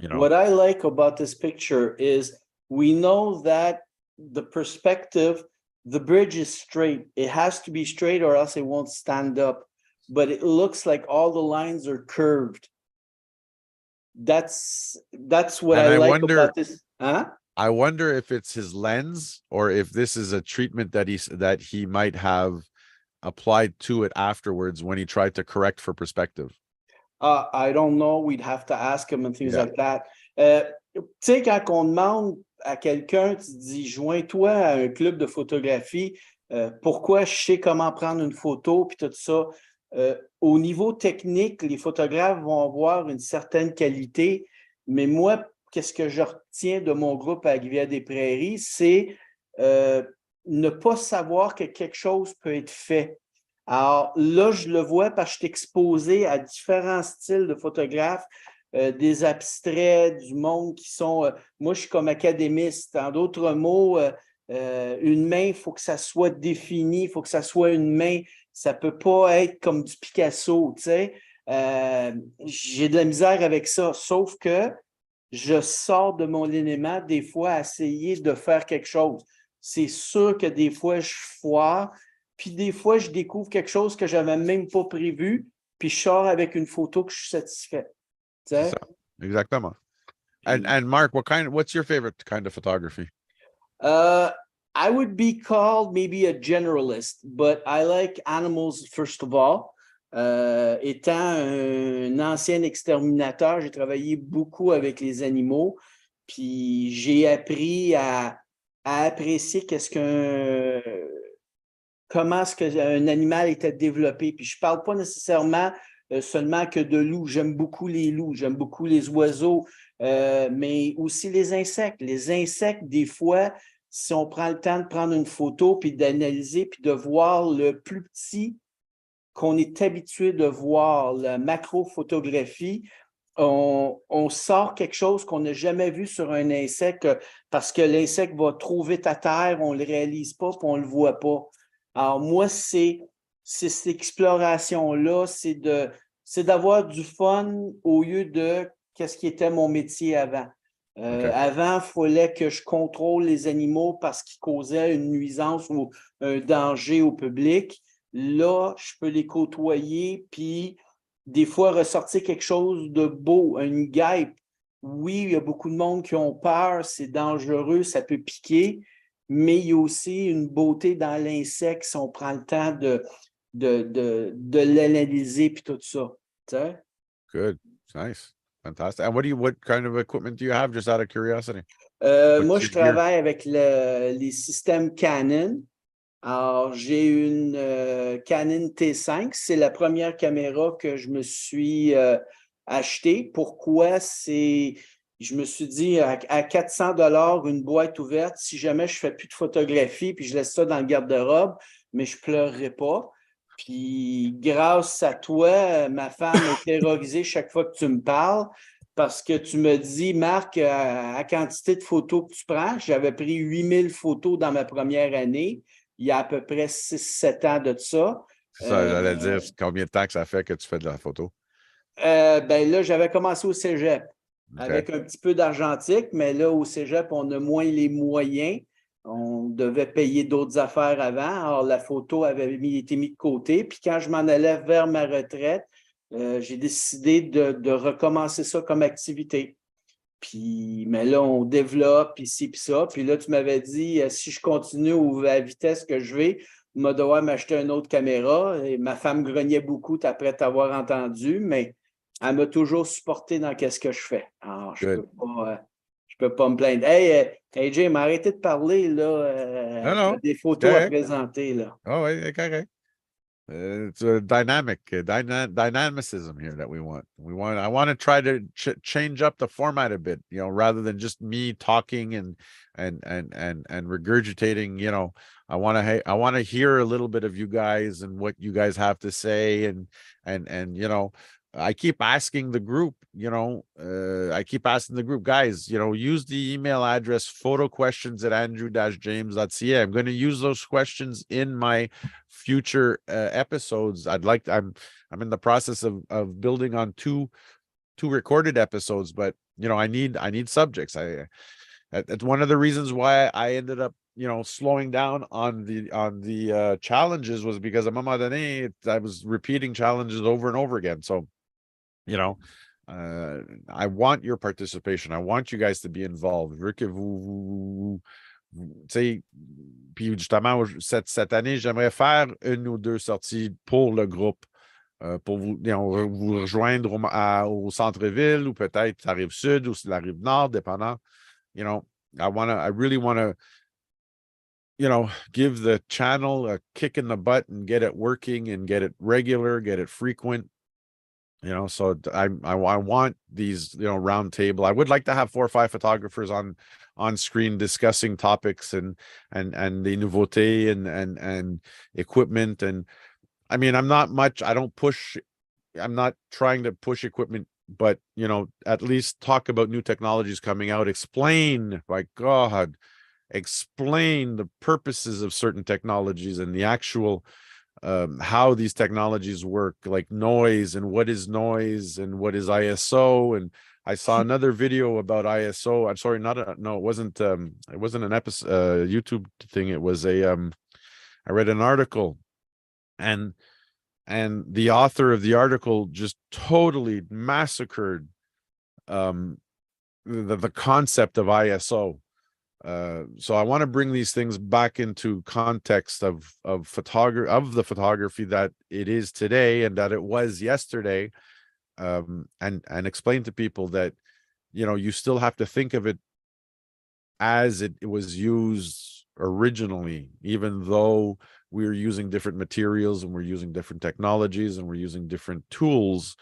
What I like about this picture is we know that the perspective, the bridge is straight. It has to be straight or else it won't stand up. But it looks like all the lines are curved. That's what I like about this. Huh? I wonder if it's his lens or if this is a treatment that he might have applied to it afterwards when he tried to correct for perspective. I don't know. We'd have to ask him and things like that. Tu sais, quand on demande à quelqu'un, tu dis, joins-toi à un club de photographie. Pourquoi je sais comment prendre une photo, puis tout ça. Au niveau technique, les photographes vont avoir une certaine qualité, mais moi, qu'est-ce que je retiens de mon groupe à Rivière-des-Prairies, c'est ne pas savoir que quelque chose peut être fait. Alors là, je le vois parce que je suis exposé à différents styles de photographes, des abstraits, du monde qui sont... moi, je suis comme académiste. En d'autres mots, une main, il faut que ça soit défini, il faut que ça soit une main. Ça ne peut pas être comme du Picasso, tu sais. J'ai de la misère avec ça, sauf que je sors de mon élément des fois à essayer de faire quelque chose. C'est sûr que des fois, je foire, puis des fois, je découvre quelque chose que je n'avais même pas prévu, puis je sors avec une photo que je suis satisfait. Tu sais? Exactement. And Mark, what's your favorite kind of photography? I would be called maybe a generalist, but I like animals first of all. Étant un ancien exterminateur, j'ai travaillé beaucoup avec les animaux, puis j'ai appris à apprécier comment est-ce qu'un animal était développé. Puis je ne parle pas nécessairement seulement que de loups. J'aime beaucoup les loups, j'aime beaucoup les oiseaux, mais aussi les insectes. Les insectes, des fois, si on prend le temps de prendre une photo, puis d'analyser, puis de voir le plus petit qu'on est habitué de voir, la macrophotographie, on sort quelque chose qu'on n'a jamais vu sur un insecte parce que l'insecte va trop vite à terre, on ne le réalise pas, puis on ne le voit pas. Alors, moi, c'est cette exploration-là, c'est d'avoir du fun au lieu de qu'est-ce qui était mon métier avant. Avant, il fallait que je contrôle les animaux parce qu'ils causaient une nuisance ou un danger au public. Là, je peux les côtoyer, puis des fois ressortir quelque chose de beau, une guêpe. Oui, il y a beaucoup de monde qui ont peur, c'est dangereux, ça peut piquer, mais il y a aussi une beauté dans l'insecte si on prend le temps de l'analyser puis tout ça. Tu sais? Good. Nice. Fantastic. And what kind of equipment do you have, just out of curiosity? Moi, je travaille avec les systèmes Canon. Alors, j'ai une Canon T5. C'est la première caméra que je me suis achetée. Pourquoi? Je me suis dit, à 400 $ une boîte ouverte, si jamais je ne fais plus de photographie, puis je laisse ça dans le garde-robe, mais je ne pleurerai pas. Puis, grâce à toi, ma femme est terrorisée chaque fois que tu me parles parce que tu me dis, Marc, à quantité de photos que tu prends, j'avais pris 8000 photos dans ma première année. Il y a à peu près 6-7 ans de ça. C'est ça, j'allais dire, combien de temps que ça fait que tu fais de la photo? Ben là, j'avais commencé au cégep avec Okay. un petit peu d'argentique, mais là, au cégep, on a moins les moyens. On devait payer d'autres affaires avant. Alors, la photo avait été mise de côté. Puis quand je m'en allais vers ma retraite, j'ai décidé de recommencer ça comme activité. Puis, mais là, on développe ici puis ça. Puis là, tu m'avais dit, si je continue à la vitesse que je vais, je vais devoir m'acheter une autre caméra. Et ma femme grognait beaucoup après t'avoir entendu, mais elle m'a toujours supporté dans ce que je fais. Alors, je peux pas me plaindre. Hey, AJ, m'a arrêté de parler, là. No, T'as no. des photos à Correct. présenter, là. Oh, okay. It's a dynamicism here that we want. I want to try to change up the format a bit, rather than just me talking and regurgitating. I want to hear a little bit of you guys and what you guys have to say, and I keep asking the group, guys, use the email address photoquestions@andrew-james.ca. I'm going to use those questions in my future episodes. I'm in the process of building on two recorded episodes, but I need subjects. That's one of the reasons why I ended up slowing down on the challenges, was because à un moment donné, I was repeating challenges over and over again. So I want your participation. I want you guys to be involved. Je veux que vous puis justement, cette année, j'aimerais faire une ou deux sorties pour le groupe, pour vous rejoindre au centre-ville, ou peut-être la Rive-Sud ou la Rive-Nord, dépendant. I really want to, give the channel a kick in the butt and get it working and get it regular, get it frequent. So I want these, round table. I would like to have 4 or 5 photographers on screen discussing topics and the nouveautés and equipment. And I mean, I'm not trying to push equipment, but at least talk about new technologies coming out, explain the purposes of certain technologies and the actual how these technologies work, like noise and what is ISO. And I saw another video about ISO. I'm sorry, it wasn't an episode YouTube thing. It was I read an article, and the author of the article just totally massacred the concept of ISO. So I want to bring these things back into context of the photography that it is today and that it was yesterday, and explain to people that, you know, you still have to think of it as it was used originally, even though we're using different materials and we're using different technologies and we're using different tools.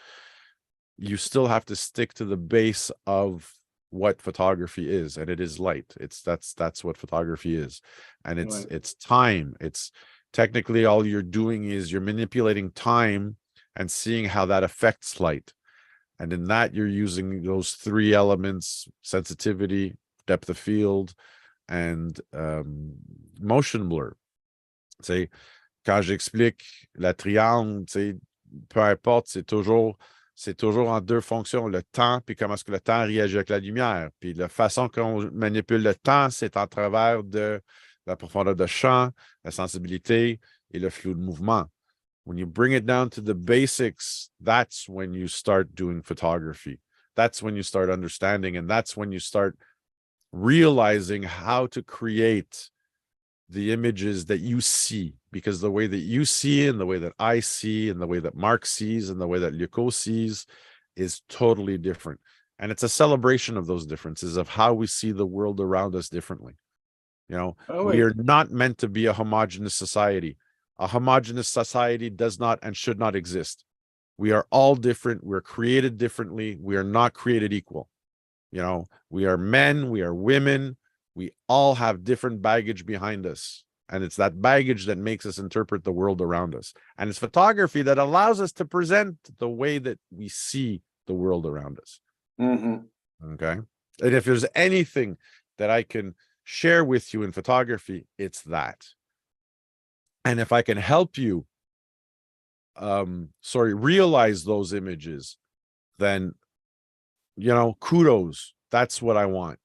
You still have to stick to the base of what photography is, and it is light. That's what photography is. And it's time. It's technically all you're doing is you're manipulating time and seeing how that affects light. And in that, you're using those three elements: sensitivity, depth of field, and motion blur. C'est quand j'explique la triangle, peu importe, c'est toujours en deux fonctions, le temps, puis comment est-ce que le temps réagit avec la lumière. Puis la façon qu'on manipule le temps, c'est en travers de la profondeur de champ, la sensibilité et le flou de mouvement. When you bring it down to the basics, that's when you start doing photography. That's when you start understanding, and that's when you start realizing how to create the images that you see, because the way that you see and the way that I see and the way that Marc sees and the way that Lyko sees is totally different. And it's a celebration of those differences, of how we see the world around us differently. You know, we are not meant to be a homogeneous society. A homogeneous society does not and should not exist. We are all different. We're created differently. We are not created equal. You know, we are men, we are women. We all have different baggage behind us. And it's that baggage that makes us interpret the world around us. And it's photography that allows us to present the way that we see the world around us. Okay. And if there's anything that I can share with you in photography, it's that. And if I can help you realize those images, then, you know, kudos. That's what I want.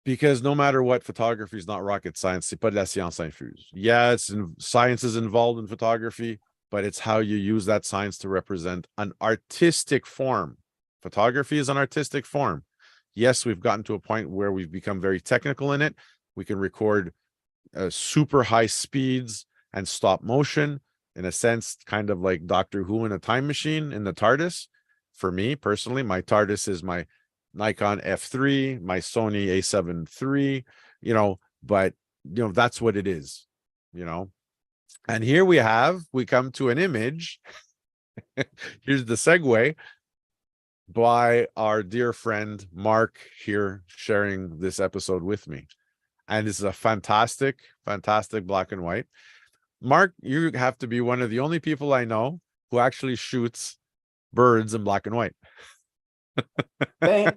Because no matter what, photography is not rocket science. C'est pas de la science infuse. Yeah, science is involved in photography, but it's how you use that science to represent an artistic form. Photography is an artistic form. Yes, we've gotten to a point where we've become very technical in it. We can record super high speeds and stop motion, in a sense, kind of like Doctor Who in a time machine in the TARDIS. For me personally, my TARDIS is my Nikon F3, my Sony A7 III, you know, but, you know, that's what it is, you know. And here we come to an image. Here's the segue by our dear friend Marc here sharing this episode with me. And this is a fantastic, fantastic black and white. Marc, you have to be one of the only people I know who actually shoots birds in black and white. How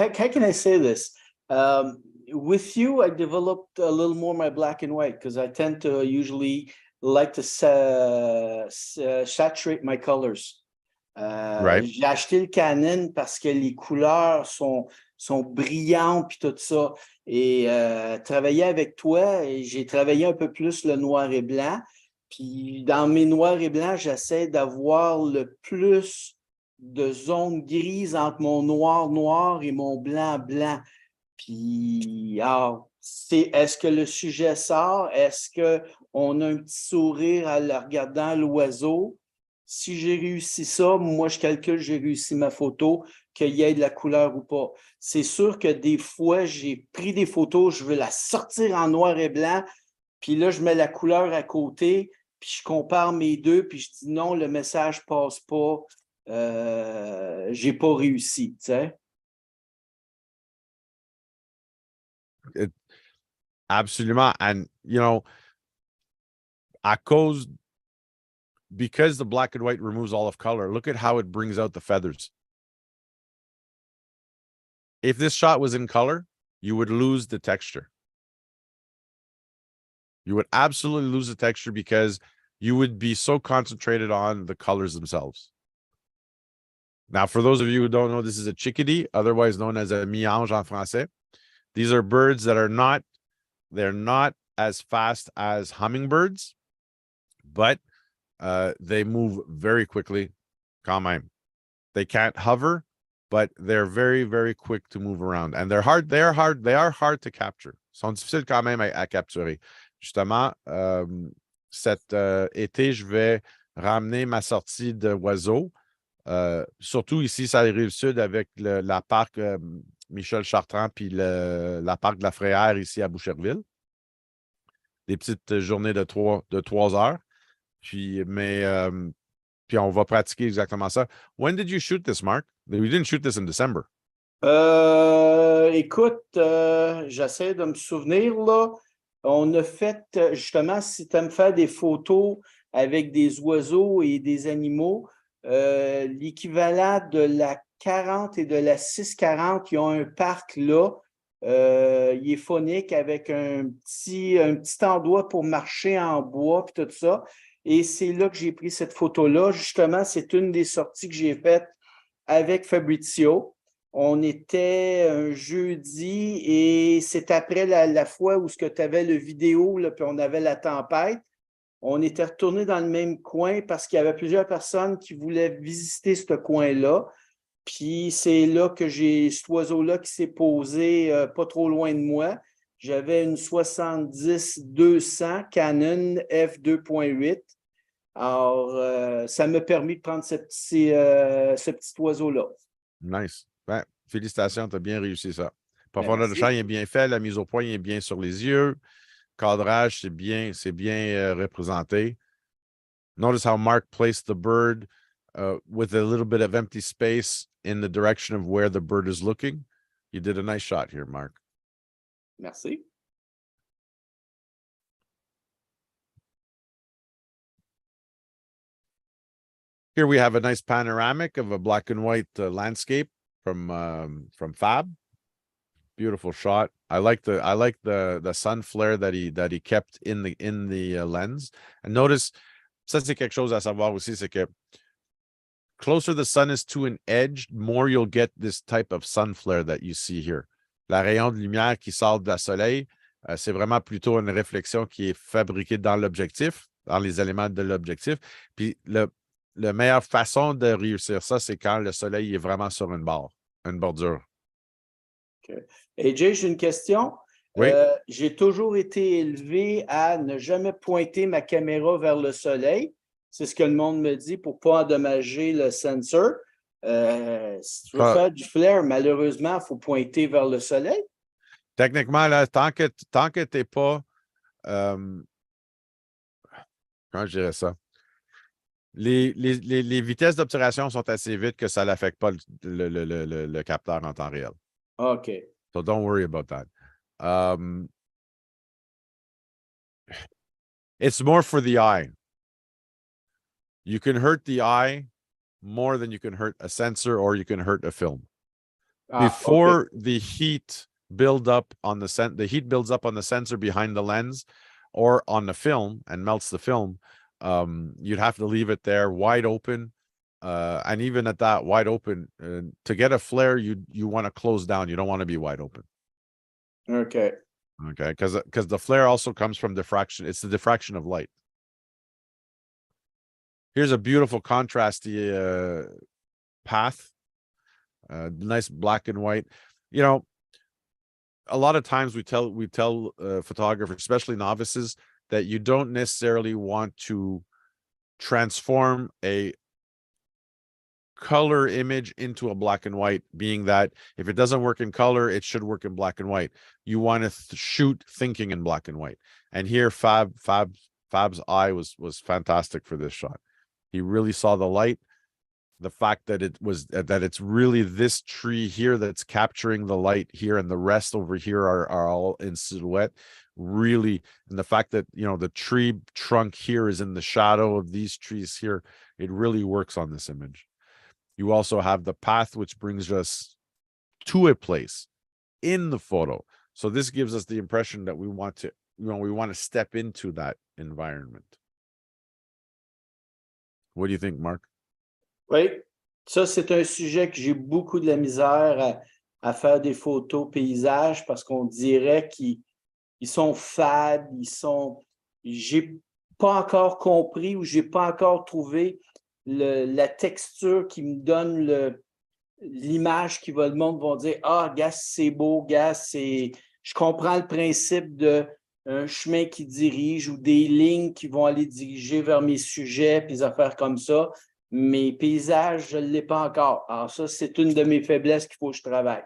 can I say this? With you, I developed a little more my black and white, because I tend to usually like to saturate my colors. Right. J'ai acheté le Canon parce que les couleurs sont brillantes puis tout ça. Et travailler avec toi, j'ai travaillé un peu plus le noir et blanc. Puis dans mes noirs et blancs, j'essaie d'avoir le plus de zones grises entre mon noir et mon blanc. Puis, est-ce que le sujet sort? Est-ce qu'on a un petit sourire en regardant l'oiseau? Si j'ai réussi ça, moi, je calcule, j'ai réussi ma photo, qu'il y ait de la couleur ou pas. C'est sûr que des fois, j'ai pris des photos, je veux la sortir en noir et blanc, puis là, je mets la couleur à côté, puis je compare mes deux, puis je dis non, le message passe pas, j'ai pas réussi, tu sais. Absolument. And, you know, because the black and white removes all of color, look at how it brings out the feathers. If this shot was in color, you would lose the texture. You would absolutely lose the texture because you would be so concentrated on the colors themselves. Now, for those of you who don't know, this is a chickadee, otherwise known as a miange en français. These are birds that they're not as fast as hummingbirds, but they move very quickly. Quand même. They can't hover, but they're very, very quick to move around. And they are hard to capture. Ils sont difficiles quand même à capturer. Justement, cet été, je vais ramener ma sortie d'oiseaux. Surtout ici, ça arrive sud avec la parc Michel Chartrand puis la parc de la Fréère ici à Boucherville. Des petites journées de 3 heures. Puis on va pratiquer exactement ça. When did you shoot this, Marc? We didn't shoot this in December. Écoute, j'essaie de me souvenir, là. On a fait, justement, si tu aimes faire des photos avec des oiseaux et des animaux, l'équivalent de la 40 et de la 640, ils ont un parc là. Il est phonique avec un petit endroit pour marcher en bois et tout ça. Et c'est là que j'ai pris cette photo-là. Justement, c'est une des sorties que j'ai faites avec Fabrizio. On était un jeudi et c'est après la fois où tu avais le vidéo, là, puis on avait la tempête. On était retourné dans le même coin parce qu'il y avait plusieurs personnes qui voulaient visiter ce coin-là. Puis c'est là que j'ai cet oiseau-là qui s'est posé pas trop loin de moi. J'avais une 70-200 Canon f2.8. Alors, ça m'a permis de prendre ce petit oiseau-là. Nice. Ben, félicitations, tu as bien réussi ça. Profondeur de champ est bien fait, la mise au point est bien sur les yeux. Cadrage, c'est bien représenté. Notice how Mark placed the bird with a little bit of empty space in the direction of where the bird is looking. You did a nice shot here, Mark. Merci. Here we have a nice panoramic of a black and white landscape from Fab. Beautiful shot. I like the sun flare that he kept in the lens. And notice, ça c'est quelque chose à savoir aussi, c'est que closer the sun is to an edge, more you'll get this type of sun flare that you see here. La rayon de lumière qui sort de la soleil, c'est vraiment plutôt une réflexion qui est fabriquée dans l'objectif, dans les éléments de l'objectif. Puis la meilleure façon de réussir ça, c'est quand le soleil est vraiment sur une bordure. Okay. AJ, j'ai une question. Oui. J'ai toujours été élevé à ne jamais pointer ma caméra vers le soleil. C'est ce que le monde me dit pour ne pas endommager le sensor. Si tu veux faire du flare, malheureusement, il faut pointer vers le soleil. Techniquement, là, tant que tu n'es pas... comment je dirais ça? Les vitesses d'obturation sont assez vite que ça n'affecte pas le capteur en temps réel. OK. So don't worry about that. It's more for the eye. You can hurt the eye more than you can hurt a sensor or you can hurt a film. Before the heat build up on the heat builds up on the sensor behind the lens or on the film and melts the film, you'd have to leave it there wide open. And even at that wide open, to get a flare, you want to close down. You don't want to be wide open. Okay. Okay, because the flare also comes from diffraction. It's the diffraction of light. Here's a beautiful contrasty path. Nice black and white. You know, a lot of times we tell photographers, especially novices, that you don't necessarily want to transform a color image into a black and white, being that if it doesn't work in color, it should work in black and white. You want to shoot thinking in black and white. And here Fab's eye was fantastic for this shot. He really saw the light. The fact that it's really this tree here that's capturing the light here, and the rest over here are all in silhouette. Really, and the fact that, you know, the tree trunk here is in the shadow of these trees here, it really works on this image. You also have the path, which brings us to a place in the photo. So this gives us the impression that we want to step into that environment. What do you think, Marc? Oui, ça, c'est un sujet que j'ai beaucoup de la misère à faire des photos paysages parce qu'on dirait qu'ils sont fades, j'ai pas encore compris ou j'ai pas encore trouvé la texture qui me donne l'image qui va, le monde va dire « Ah, gars, c'est beau, gars, c'est... » Je comprends le principe d'un chemin qui dirige ou des lignes qui vont aller diriger vers mes sujets puis des affaires comme ça. Mes paysages, je ne l'ai pas encore. Alors ça, c'est une de mes faiblesses qu'il faut que je travaille.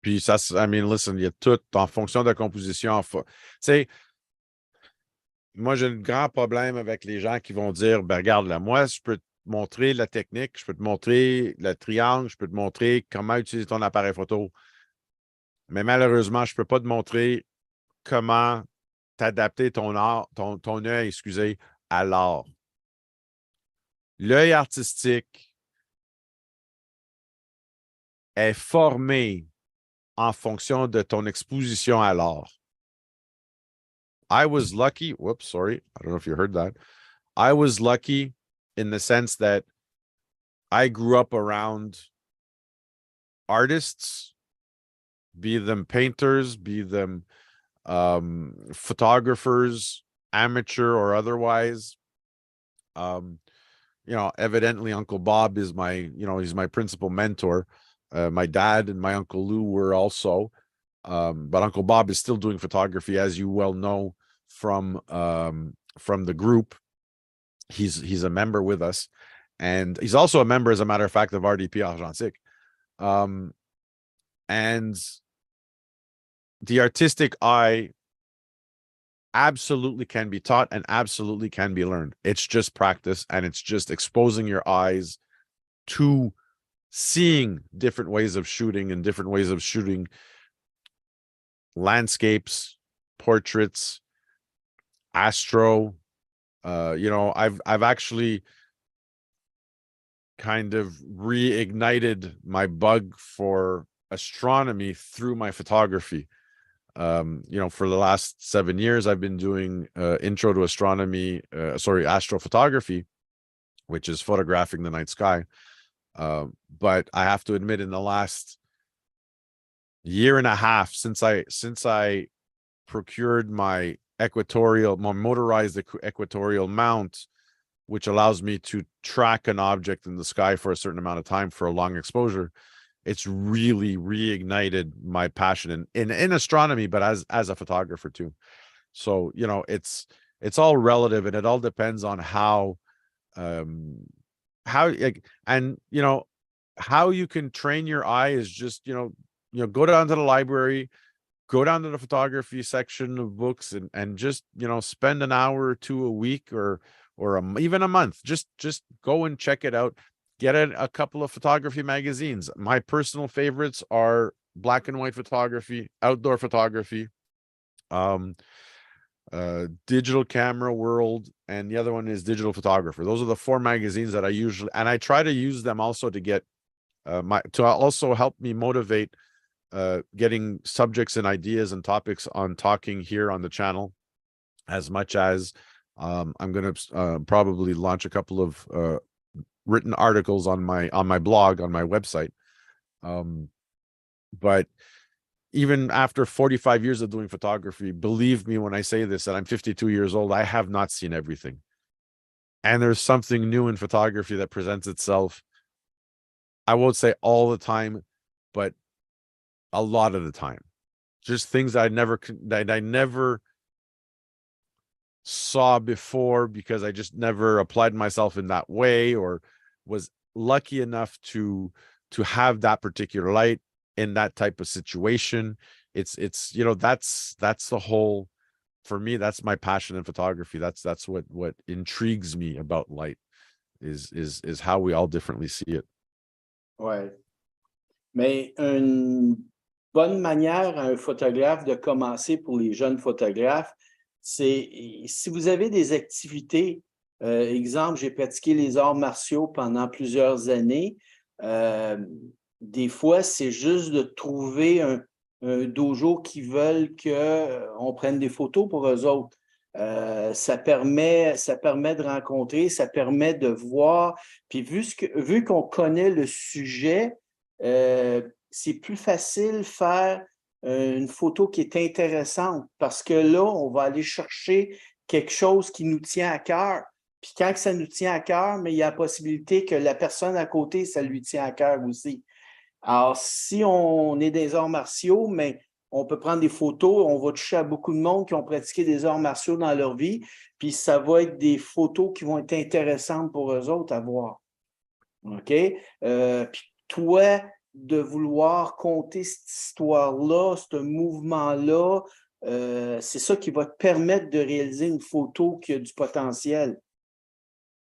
Puis ça, I mean, listen, il y a tout en fonction de la composition. Tu sais, moi, j'ai un grand problème avec les gens qui vont dire, ben regarde, là, moi, je peux te montrer la technique, je peux te montrer le triangle, je peux te montrer comment utiliser ton appareil photo. Mais malheureusement, je ne peux pas te montrer comment t'adapter ton œil, excusez, à l'art. L'œil artistique est formé en fonction de ton exposition à l'art. I was lucky. Whoops, sorry. I don't know if you heard that. I was lucky in the sense that I grew up around artists, be them painters, be them photographers, amateur or otherwise. Evidently Uncle Bob is he's my principal mentor. My dad and my Uncle Lou were also, but Uncle Bob is still doing photography, as you well know from the group. He's a member with us, and he's also a member, as a matter of fact, of RDP Argentique. And the artistic eye absolutely can be taught and absolutely can be learned. It's just practice, and it's just exposing your eyes to seeing different ways of shooting and different ways of shooting landscapes, portraits, astro. I've actually kind of reignited my bug for astronomy through my photography. For the last 7 years, I've been doing intro to astronomy, astrophotography, which is photographing the night sky. But I have to admit, in the last year and a half, since I procured my motorized equatorial mount, which allows me to track an object in the sky for a certain amount of time for a long exposure, it's really reignited my passion in astronomy, but as a photographer too. So, it's all relative, and it all depends on how you can train your eye is just, go down to the library, go down to the photography section of books, and just, spend an hour or two a week or even a month. Just go and check it out. Get a couple of photography magazines. My personal favorites are black and white photography, outdoor photography, Digital Camera World, and the other one is Digital Photographer. Those are the 4 magazines that I usually, and I try to use them also to get to also help me motivate getting subjects and ideas and topics on talking here on the channel, as much as I'm going to probably launch a couple of written articles on my blog, on my website. But even after 45 years of doing photography, believe me when I say this, that I'm 52 years old, I have not seen everything. And there's something new in photography that presents itself. I won't say all the time, but a lot of the time. Just things that I never saw before, because I just never applied myself in that way, or was lucky enough to have that particular light in that type of situation. It's that's the whole, for me, that's my passion in photography. That's what intrigues me about light, is how we all differently see it. Ouais. Mais une bonne manière à un photographe de commencer, pour les jeunes photographes, c'est si vous avez des activités, exemple, j'ai pratiqué les arts martiaux pendant plusieurs années, des fois, c'est juste de trouver un dojo qui veulent qu'on prenne des photos pour eux autres. Ça permet de rencontrer, ça permet de voir. Puis vu qu'on connaît le sujet, c'est plus facile de faire une photo qui est intéressante, parce que là, on va aller chercher quelque chose qui nous tient à cœur. Puis quand que ça nous tient à cœur, mais il y a la possibilité que la personne à côté, ça lui tient à cœur aussi. Alors, si on est des arts martiaux, mais on peut prendre des photos, on va toucher à beaucoup de monde qui ont pratiqué des arts martiaux dans leur vie, puis ça va être des photos qui vont être intéressantes pour eux autres à voir. OK? Puis toi, de vouloir compter cette histoire-là, ce mouvement-là, c'est ça qui va te permettre de réaliser une photo qui a du potentiel.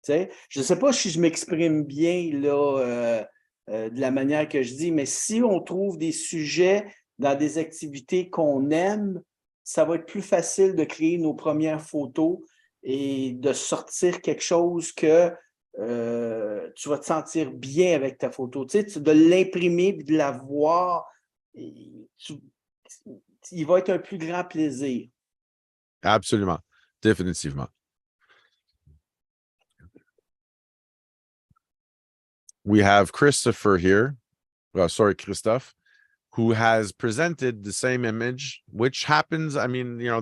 T'sais? Je ne sais pas si je m'exprime bien là, de la manière que je dis, mais si on trouve des sujets dans des activités qu'on aime, ça va être plus facile de créer nos premières photos et de sortir quelque chose que tu vas te sentir bien avec ta photo. Tu sais, de l'imprimer et de la voir, il va être un plus grand plaisir. Absolument. Définitivement. We have Christopher here. Sorry, Christophe, who has presented the same image, which happens. I mean, you know,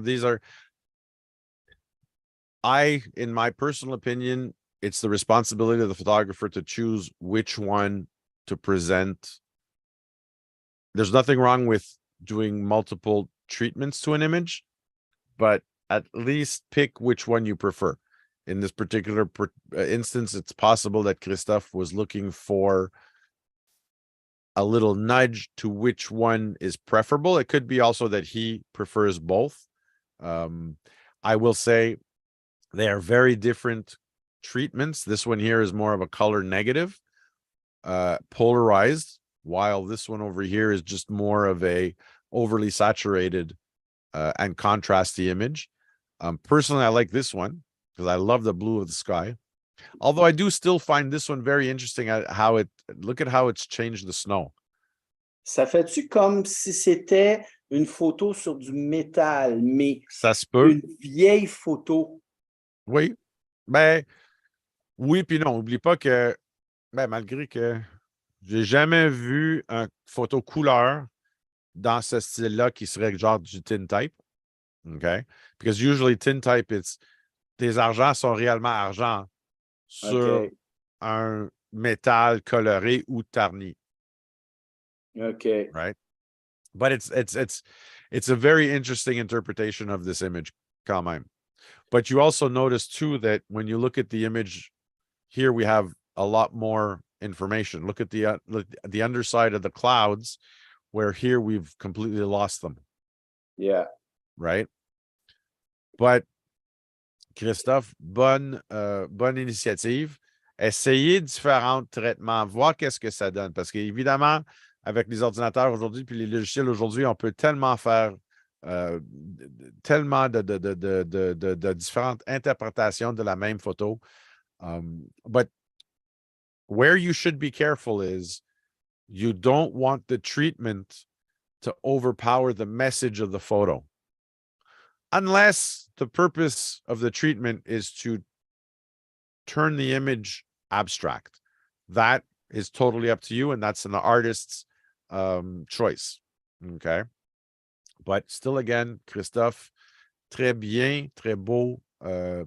in my personal opinion, it's the responsibility of the photographer to choose which one to present. There's nothing wrong with doing multiple treatments to an image, but at least pick which one you prefer. In this particular instance, it's possible that Christophe was looking for a little nudge to which one is preferable. It could be also that he prefers both. I will say they are very different treatments. This one here is more of a color negative, polarized, while this one over here is just more of a overly saturated and contrasty image. Personally, I like this one because I love the blue of the sky. Although I do still find this one very interesting at how look at how it's changed the snow. Ça fait-tu comme si c'était une photo sur du métal, mais Ça se peut. une vieille photo? Oui. Ben, oui, puis non. N'oublie pas que, ben, malgré que j'ai jamais vu une photo couleur dans ce style-là qui serait genre du tintype. OK? Because usually tintype, tes argents sont réellement argent sur un métal coloré ou tarni. OK. Right? But it's a very interesting interpretation of this image, quand même. But you also notice too that when you look at the image here, we have a lot more information. Look at the underside of the clouds, where here we've completely lost them. Yeah. Right? But Christophe, bonne initiative. Essayez différents traitements, voir qu'est-ce que ça donne. Parce qu'évidemment, avec les ordinateurs aujourd'hui, puis les logiciels aujourd'hui, on peut tellement faire tellement de différentes interprétations de la même photo. But where you should be careful is you don't want the treatment to overpower the message of the photo. Unless the purpose of the treatment is to turn the image abstract. That is totally up to you, and that's an artist's choice. Okay. But still, again, Christophe, très bien, très beau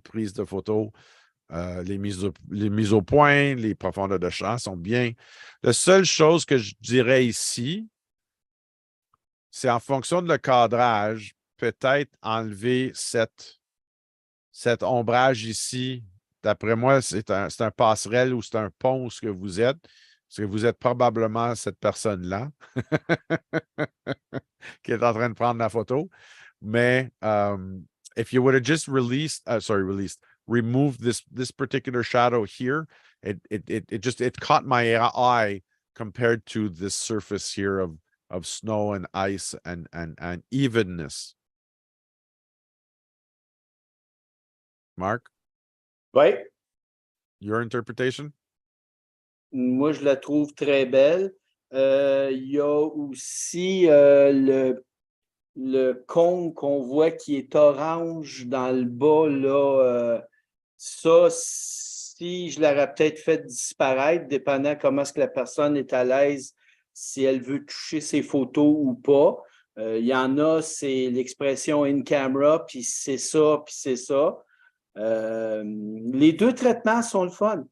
prise de photo. Les mises au point, les profondeurs de champ sont bien. La seule chose que je dirais ici, c'est en fonction de le cadrage, peut-être enlever cet ombrage ici. D'après moi, c'est un passerelle ou c'est un pont où ce que vous êtes. Parce que vous êtes probablement cette personne-là qui est en train de prendre la photo. Mais if you would have just removed this particular shadow here, it caught my eye compared to this surface here of snow and ice and evenness. Marc? Oui. Your interpretation? Moi, je la trouve très belle. Il y a aussi le cône qu'on voit qui est orange dans le bas. Là, ça, si je l'aurais peut-être fait disparaître, dépendant comment est-ce que la personne est à l'aise, si elle veut toucher ses photos ou pas. Il y en a, c'est l'expression in camera, puis c'est ça, puis c'est ça. Les deux traitements sont le fun.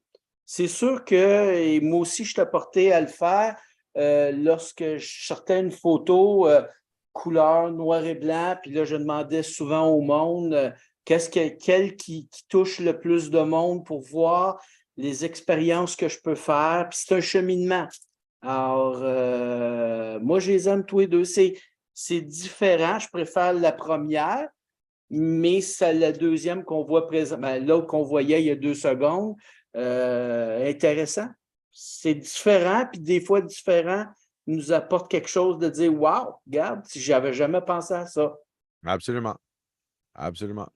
C'est sûr que, et moi aussi, je t'ai porté à le faire lorsque je sortais une photo couleur noir et blanc, puis là, je demandais souvent au monde quel qui touche le plus de monde pour voir les expériences que je peux faire. Puis c'est un cheminement. Alors, moi, je les aime tous les deux. C'est différent. Je préfère la première, mais c'est la deuxième qu'on voit présent. Ben, l'autre qu'on voyait il y a 2 secondes. Intéressant. C'est différent, puis des fois, différent nous apporte quelque chose de dire wow, regarde, si j'avais jamais pensé à ça. Absolument. Absolument.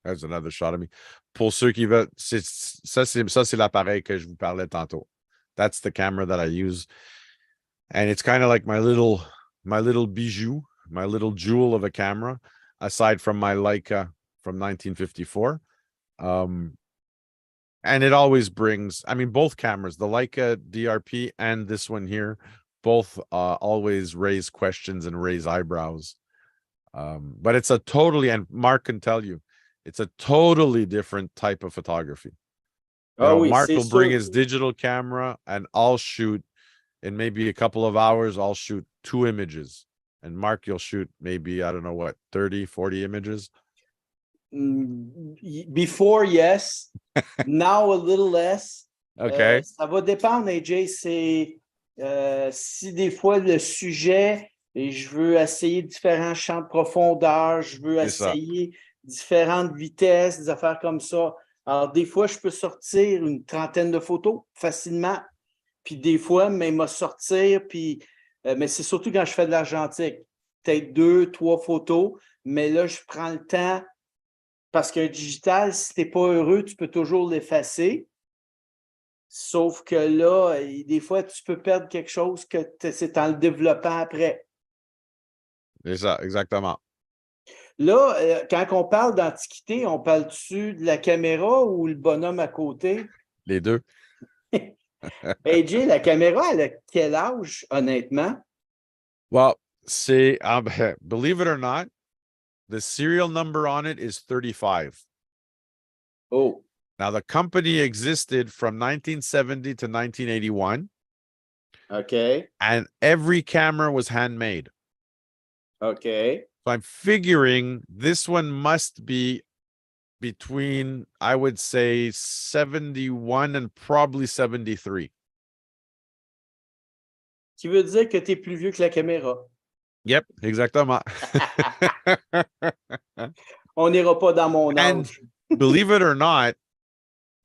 There's another shot of me. Pour ceux qui veulent, ça, c'est l'appareil que je vous parlais tantôt. That's the camera that I use. And it's kind of like my little bijou, my little jewel of a camera, aside from my Leica from 1954. And it always brings, I mean, both cameras, the Leica DRP and this one here, both always raise questions and raise eyebrows. But it's a totally, and Mark can tell you, it's a totally different type of photography. Mark will bring his digital camera and I'll shoot in maybe a couple of hours, I'll shoot 2 images. And Mark, you'll shoot maybe, I don't know what, 30, 40 images. Before, yes. Now, a little less. Okay. Ça va dépendre, AJ. Si des fois le sujet, et je veux essayer différents champs de profondeur, je veux essayer différentes vitesses, des affaires comme ça. Alors, des fois, je peux sortir une trentaine de photos facilement. Puis des fois, même sortir, puis mais c'est surtout quand je fais de l'argentique. Peut-être 2, 3 photos, mais là, je prends le temps parce qu'un digital, si tu n'es pas heureux, tu peux toujours l'effacer. Sauf que là, des fois, tu peux perdre quelque chose que c'est en le développant après. C'est ça, exactement. Là, quand on parle d'antiquité, on parle-tu de la caméra ou le bonhomme à côté? Les deux. AJ, la caméra, elle a quel âge, honnêtement? Well, see, believe it or not, the serial number on it is 35. Oh. Now, the company existed from 1970 to 1981. Okay. And every camera was handmade. Okay. So I'm figuring this one must be between, I would say, 71 and probably 73. Qui veut dire que tu es plus vieux que la caméra. Yep, exactement. On n'ira pas dans mon âge. And believe it or not,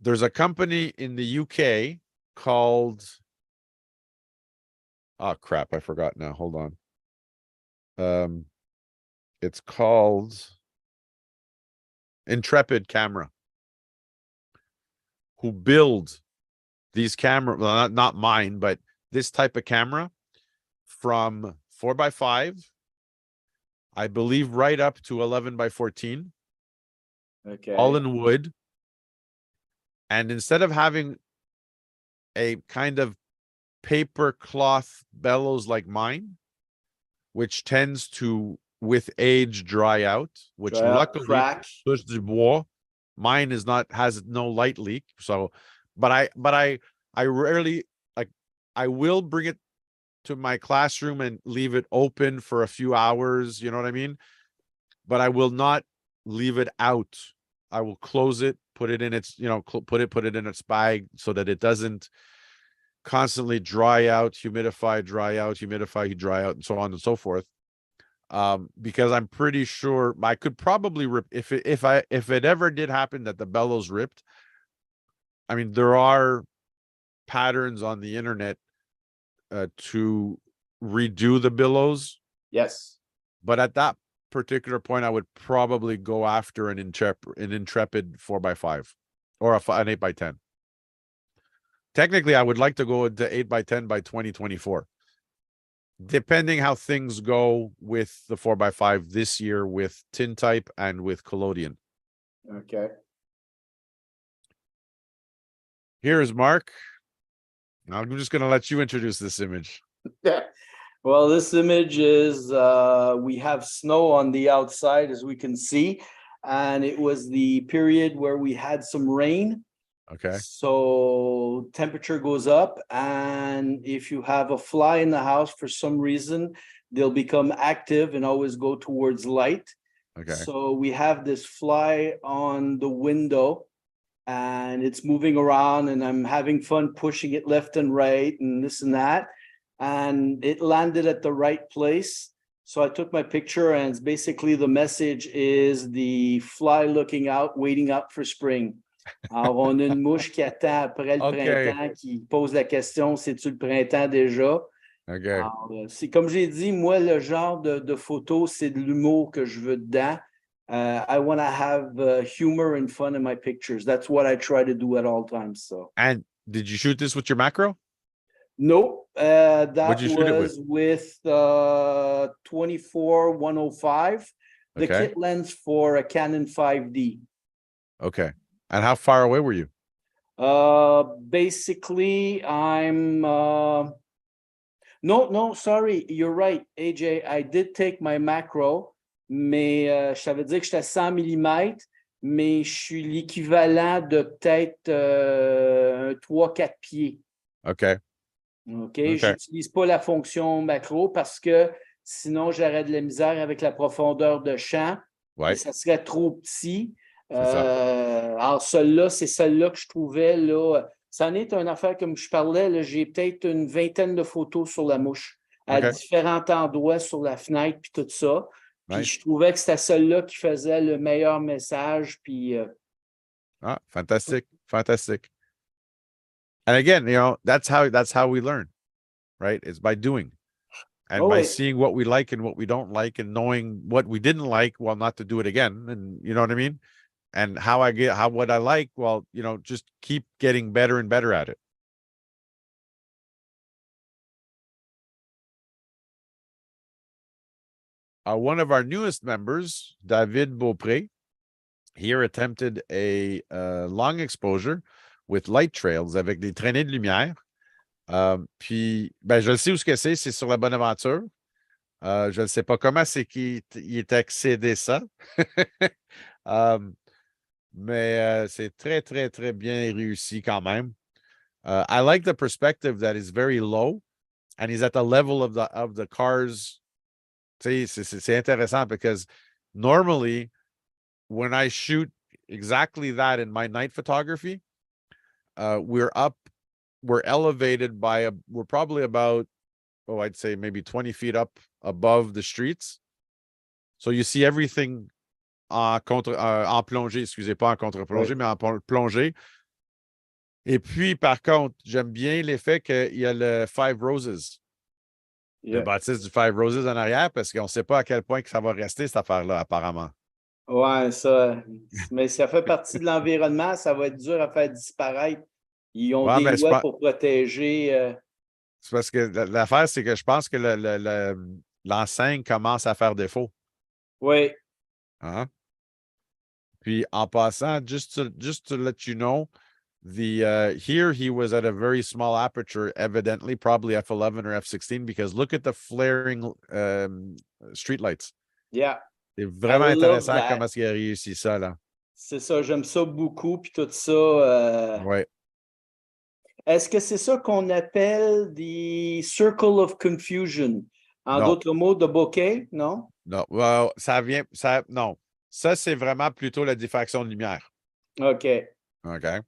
there's a company in the UK called, oh crap, I forgot now. Hold on. It's called Intrepid Camera, who build these cameras, well, not mine, but this type of camera from 4x5, I believe, right up to 11x14. Okay. All in wood. And instead of having a kind of paper cloth bellows like mine, which tends to, with age, dry out, which luckily, touche du bois, mine has no light leak. So, but I rarely, like, I will bring it to my classroom and leave it open for a few hours, you know what I mean? But I will not leave it out. I will close it, put it in its, put it in its bag so that it doesn't constantly dry out, humidify, dry out, humidify, dry out, and so on and so forth. Because I'm pretty sure I could probably rip if it ever did happen that the bellows ripped. I mean, there are patterns on the internet to redo the billows. Yes. But at that particular point, I would probably go after an Intrepid 4x5 or an 8x10. Technically, I would like to go into 8x10 by 2024. Depending how things go with the 4x5 this year with Tintype and with Collodion. Okay. Here's Mark. I'm just going to let you introduce this image. Well, this image is, we have snow on the outside, as we can see. And it was the period where we had some rain. Okay. So temperature goes up, and if you have a fly in the house for some reason, they'll become active and always go towards light. Okay. So we have this fly on the window, and it's moving around, and I'm having fun pushing it left and right and this and that. And it landed at the right place. So I took my picture, and it's basically the message is the fly looking out, waiting up for spring. Alors, on a une mouche qui attend après le Okay. printemps, qui pose la question, c'est-tu le printemps déjà? Okay. Alors, c'est comme j'ai dit, moi, le genre de photo, c'est de l'humour que je veux dedans. I want to have humor and fun in my pictures. That's what I try to do at all times. So, And did you shoot this with your macro? nope, that What'd you shoot it was with 24-105, the Okay. kit lens for a Canon 5D. Okay. And how far away were you? Basically, I'm no, sorry, you're right, AJ. I did take my macro, mais je savais dire que j'étais à 100 mm, mais je suis l'équivalent de peut-être 3-4 pieds. Okay. OK, j'utilise pas la fonction macro parce que sinon j'aurais de la misère avec la profondeur de champ. Ouais. Et ça serait trop petit. C'est ça. Alors, celle-là, c'est celle-là que je trouvais, là. Ça en est une affaire, comme je parlais, là, j'ai peut-être une vingtaine de photos sur la mouche, à OK. différents endroits sur la fenêtre, puis tout ça. Puis Nice. je trouvais que c'était celle-là qui faisait le meilleur message, puis... Ah, fantastic. Fantastic. And again, that's how we learn, right? It's by doing. And Oh, by wait. seeing what we like and what we don't like, and knowing what we didn't like, well, not to do it again. And you know what I mean? And what I like, well, just keep getting better and better at it. One of our newest members, David Beaupré, here attempted a long exposure with light trails avec des traînées de lumière. Puis, je le sais où ce que c'est sur la Bonaventure. Je ne sais pas comment c'est qu'il est accédé ça. Mais c'est très, très, très bien réussi quand même. I like the perspective that is very low and he's at the level of the cars. C'est intéressant because normally when I shoot exactly that in my night photography, we're elevated we're probably about, I'd say maybe 20 feet up above the streets. So you see everything en plongée, excusez, pas en contre-plongée, Oui. mais en plongée. Et puis, par contre, j'aime bien l'effet qu'il y a le Five Roses. Yeah. Le bâtisse du Five Roses en arrière, parce qu'on ne sait pas à quel point que ça va rester, cette affaire-là, apparemment. Ouais, ça. Mais ça fait partie de l'environnement, ça va être dur à faire disparaître. Ils ont Ouais, des mais lois pour protéger. c'est parce que l'affaire, c'est que je pense que l'enseigne commence à faire défaut. Oui. Hein? Puis en passant, just to let you know, here he was at a very small aperture, evidently, probably f11 or f16, because look at the flaring street lights. Yeah. C'est vraiment I love intéressant that. comment il a réussi ça, là. C'est ça, j'aime ça beaucoup, puis tout ça. Ouais. Est-ce que c'est ça qu'on appelle the circle of confusion? En Non. d'autres mots, de bokeh, non? Non, well, non. Ça, c'est vraiment plutôt la diffraction de lumière. OK. Okay.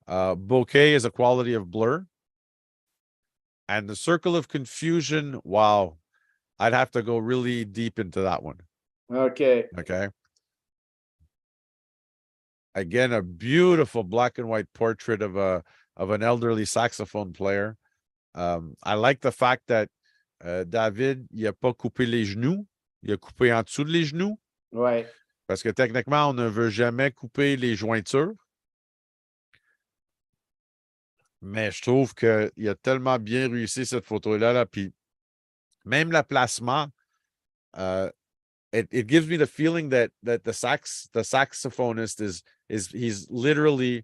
Bokeh is a quality of blur. And the circle of confusion, wow, I'd have to go really deep into that one. OK. Okay. Again, a beautiful black and white portrait of an elderly saxophone player. I like the fact that David, il n'a pas coupé les genoux, il a coupé en dessous de les genoux. Ouais. Parce que techniquement, on ne veut jamais couper les jointures. Mais je trouve qu'il a tellement bien réussi cette photo-là. Là, puis même le placement, it gives me the feeling that the saxophonist he's literally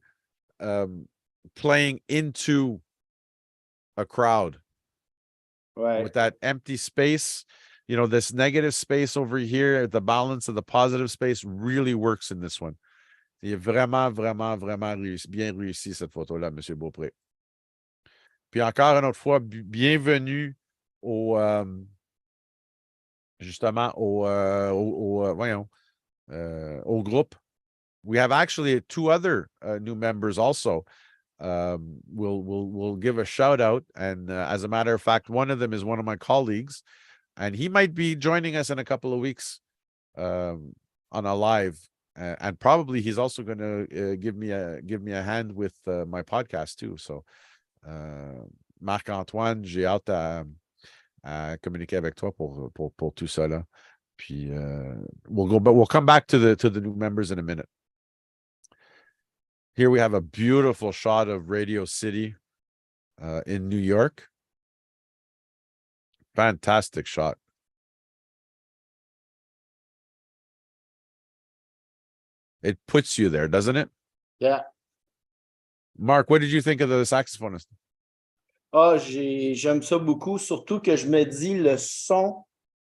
playing into a crowd. Ouais. with that empty space. You know, this negative space over here, the balance of the positive space really works in this one. Il est vraiment, vraiment, vraiment bien réussi, cette photo-là, M. Beaupré. Puis encore une autre fois, bienvenue au, justement, voyons, au groupe. We have actually 2 other new members also. We'll give a shout out. And as a matter of fact, one of them is one of my colleagues, and he might be joining us in a couple of weeks on a live. And probably he's also going to give me a hand with my podcast too. So, Marc-Antoine, j'ai hâte à communiquer avec toi pour tout ça là. Puis we'll come back to the new members in a minute. Here we have a beautiful shot of Radio City in New York. Fantastic shot. It puts you there, doesn't it? Yeah. Mark, what did you think of the saxophonist? Ah, j'aime ça beaucoup, surtout que je me dis le son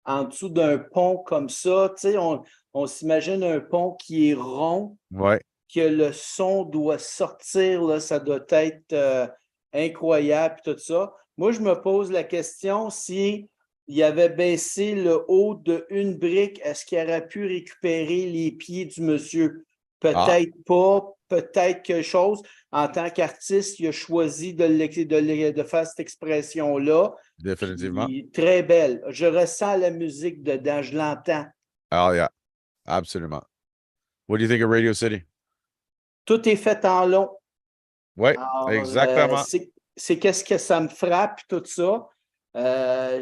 en dessous d'un pont comme ça, tu sais, on s'imagine un pont qui est rond, Ouais. que le son doit sortir, là, ça doit être incroyable, tout ça. Moi, je me pose la question si il avait baissé le haut d'une brique, est-ce qu'il aurait pu récupérer les pieds du monsieur? Peut-être pas, peut-être quelque chose. En tant qu'artiste, il a choisi de faire cette expression-là. Définitivement. Puis, très belle. Je ressens la musique dedans, je l'entends. Oh, yeah. Absolument. What do you think of Radio City? Tout est fait en long. Ouais, Alors, exactement. c'est qu'est-ce que ça me frappe, tout ça.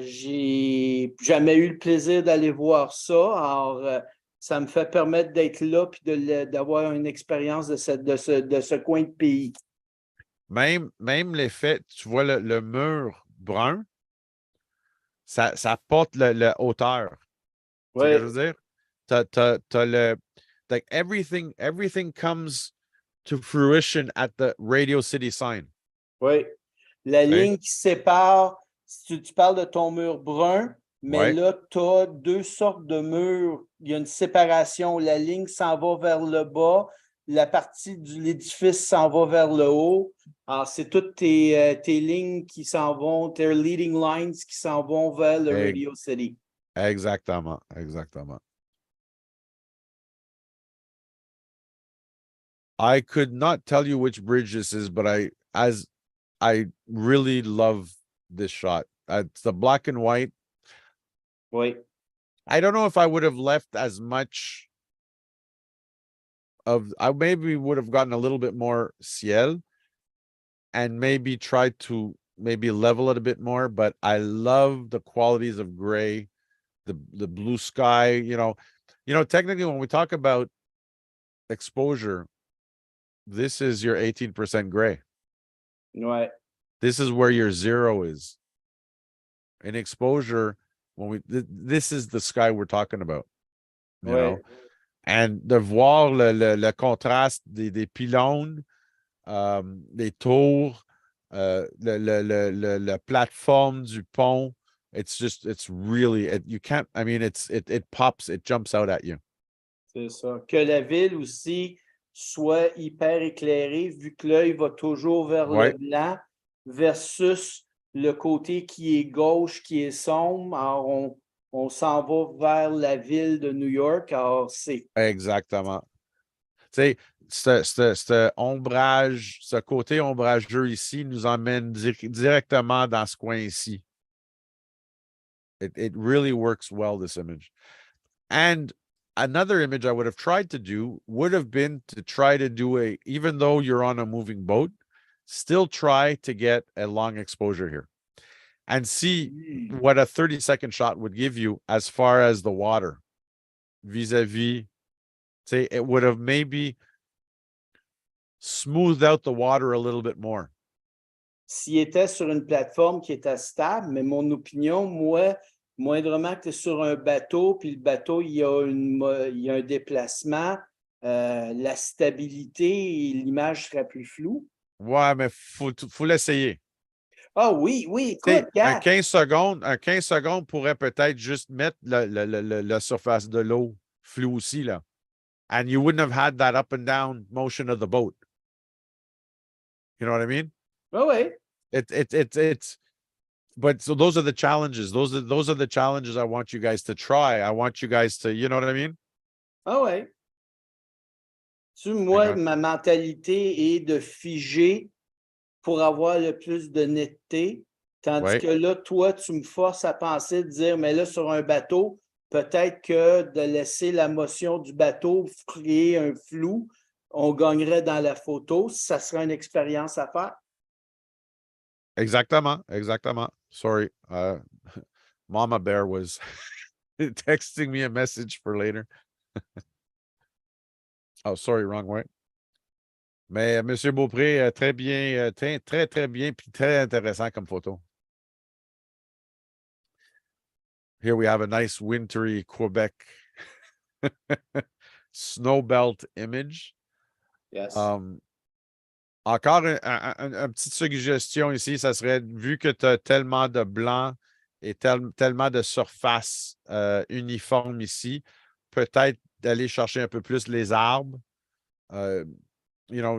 J'ai jamais eu le plaisir d'aller voir ça. Alors, ça me fait permettre d'être là et d'avoir une expérience de ce coin de pays. Même l'effet, tu vois le mur brun, ça porte la hauteur. Tu sais ce que je veux dire? T'as le, like everything comes to fruition at the Radio City sign. Oui. La Oui. ligne qui sépare, si tu parles de ton mur brun, mais Ouais. là, tu as 2 sortes de murs. Il y a une séparation. La ligne s'en va vers le bas, la partie de l'édifice s'en va vers le haut. Alors, c'est toutes tes lignes qui s'en vont, tes leading lines qui s'en vont vers le Radio City. Exactement, exactement. I could not tell you which bridge this is, but I really love this shot. It's the black and white. Oui. I don't know if I would have left as much of, I maybe would have gotten a little bit more ciel and maybe tried to maybe level it a bit more, but I love the qualities of gray, the blue sky, you know, technically when we talk about exposure, this is your 18% gray. Ouais. This is where your 0 is. In exposure, this is the sky we're talking about. You know? And de voir le contraste des pylônes, des tours, la plateforme du pont, it's really, you can't, I mean, it pops, it jumps out at you. C'est ça. Que la ville aussi soit hyper éclairée, vu que l'œil va toujours vers le blanc, versus le côté qui est gauche, qui est sombre. Alors, on s'en va vers la ville de New York. Alors, c'est... Exactement. Tu sais, ce ombrage, ce côté ombrageux ici nous emmène directement dans ce coin ici. It really works well, this image. And another image I would have tried to do would have been to try to do even though you're on a moving boat, still try to get a long exposure here and see what a 30-second shot would give you as far as the water vis-a-vis. Say it would have maybe smoothed out the water a little bit more. S'il était sur une plateforme qui était stable, mais mon opinion, moi, moindrement que tu es sur un bateau, puis le bateau, il y a un déplacement, la stabilité et l'image serait plus floue. Ouais, mais faut l'essayer. Ah oui, oui, Tu sais, écoute, gars. un 15 secondes pourrait peut-être juste mettre la surface de l'eau floue aussi, là. And you wouldn't have had that up and down motion of the boat. You know what I mean? Oui, oui. It's but so those are the challenges. Those are the challenges I want you guys to try. I want you guys to, you know what I mean? Ah oui. Hang Moi, on. ma mentalité est de figer pour avoir le plus de netteté. Tandis Ouais, que là, toi, tu me forces à penser, de dire, mais là, sur un bateau, peut-être que de laisser la motion du bateau créer un flou, on gagnerait dans la photo. Ça serait une expérience à faire. exactement, exactement. Sorry. Mama Bear was texting me a message for later. Oh, sorry, wrong way. Mais Monsieur Beaupré, très bien, très, très bien, puis très intéressant comme photo. Here we have a nice wintry Quebec snow belt image. Yes. Encore une petite suggestion ici, ça serait, vu que tu as tellement de blanc et tellement de surface uniforme ici, peut-être d'aller chercher un peu plus les arbres.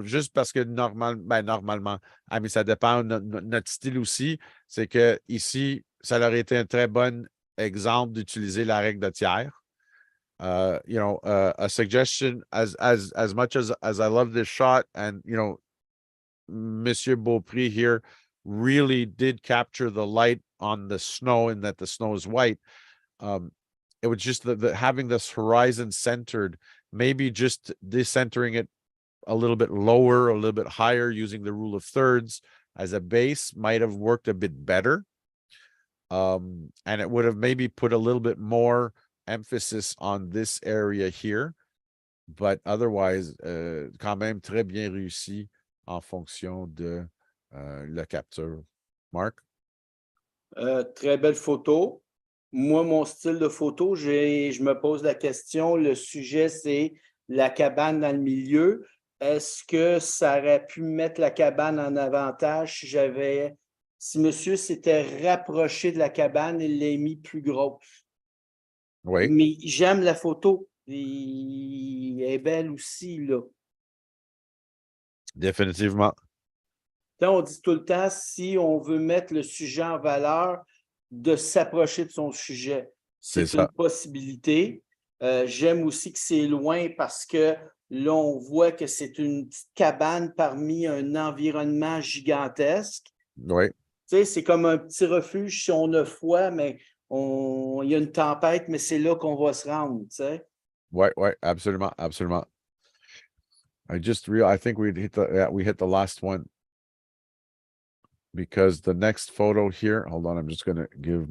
Juste parce que normalement, mais ça dépend de notre style aussi, c'est que ici, ça aurait été un très bon exemple d'utiliser la règle de tiers. A suggestion as much as I love this shot, and Monsieur Beaupré here really did capture the light on the snow and that the snow is white. It was just having this horizon centered, maybe just decentering it a little bit lower, a little bit higher, using the rule of thirds as a base might have worked a bit better. And it would have maybe put a little bit more emphasis on this area here. But otherwise, quand même très bien réussi en fonction de la capture. Marc? Très belle photo. Moi, mon style de photo, je me pose la question, le sujet, c'est la cabane dans le milieu. Est-ce que ça aurait pu mettre la cabane en avantage si monsieur s'était rapproché de la cabane et l'a mis plus grosse? Oui, Mais j'aime la photo. Elle est belle aussi, là. définitivement. On dit tout le temps, si on veut mettre le sujet en valeur, de s'approcher de son sujet. C'est C'est une ça. possibilité. J'aime aussi que c'est loin parce que là, on voit que c'est une petite cabane parmi un environnement gigantesque. Oui, Tu sais, c'est comme un petit refuge si on a froid, mais il y a une tempête, mais c'est là qu'on va se rendre, tu sais. oui, oui, absolument, absolument. I think we hit the last one. Because the next photo here, hold on, I'm just going to give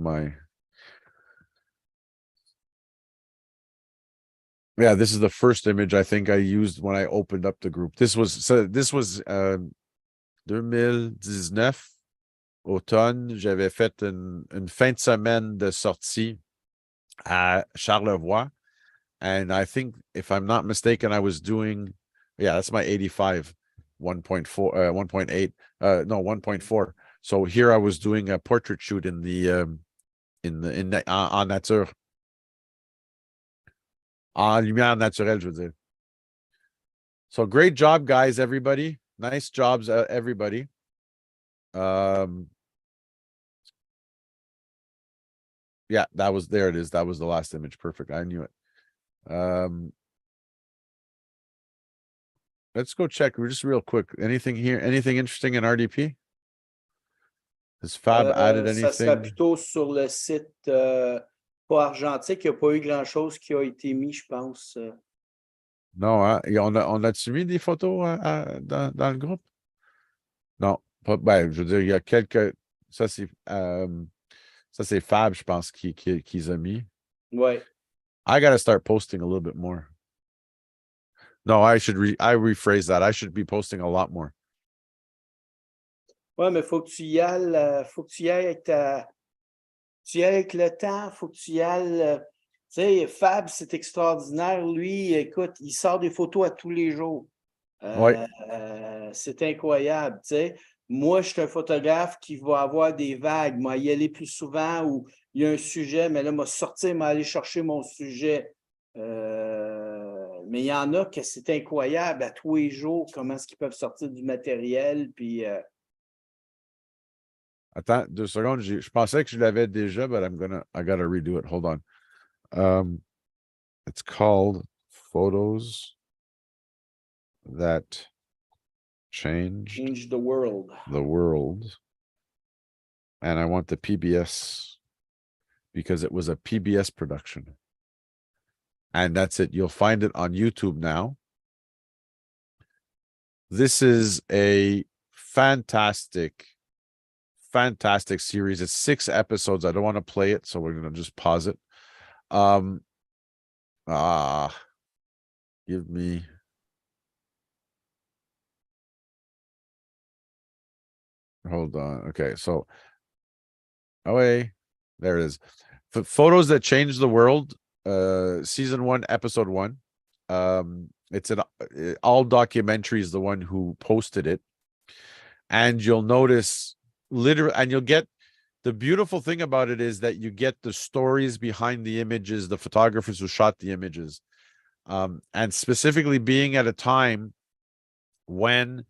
yeah, this is the first image I think I used when I opened up the group. This was 2019, automne. J'avais fait une fin de semaine de sortie à Charlevoix. And I think, if I'm not mistaken, I was doing, yeah, that's my 85, 1.4, 1.8, no, 1.4. So here I was doing a portrait shoot en nature. En lumière naturelle, je veux dire. So great job, guys, everybody. Nice jobs, everybody. Yeah, there it is. That was the last image. Perfect. I knew it. Let's go check just real quick. Anything here? Anything interesting in RDP? Has Fab added Ça serait anything? plutôt sur le site pas argentique. Il n'y a pas eu grand-chose qui a été mis, je pense. Non, hein? Et on a-tu mis des photos dans le groupe? Non. Ben, je veux dire, il y a quelques. Ça, c'est Fab, je pense, qu'ils a mis. Ouais. I gotta start posting a little bit more. No, I rephrase that. I should be posting a lot more. Ouais, mais il faut que tu y ailles, faut que tu y ailles avec tu y ailles avec le temps, il faut que tu y ailles. Tu sais, Fab, c'est extraordinaire. Lui, écoute, il sort des photos à tous les jours. Ouais. C'est incroyable, tu sais. Moi, je suis un photographe qui va avoir des vagues, moi, y aller plus souvent où il y a un sujet, mais là, m'a sortir, m'aller chercher mon sujet. Mais il y en a que c'est incroyable à tous les jours, comment est-ce qu'ils peuvent sortir du matériel, puis Attends, 2 secondes. Je pensais que je l'avais déjà, but I gotta redo it. Hold on. It's called Photos That Changed change the world. the World. And I want the PBS because it was a PBS production. And that's it. You'll find it on YouTube now. This is a fantastic series. It's 6 episodes. I don't want to play it, so we're going to just pause it. Give me hold on. Okay, so away. There it is. Photos That Changed the World, season 1, episode 1. It's an all documentaries, the one who posted it. And you'll notice literally, and you'll get the beautiful thing about it is that you get the stories behind the images, the photographers who shot the images. And specifically being at a time when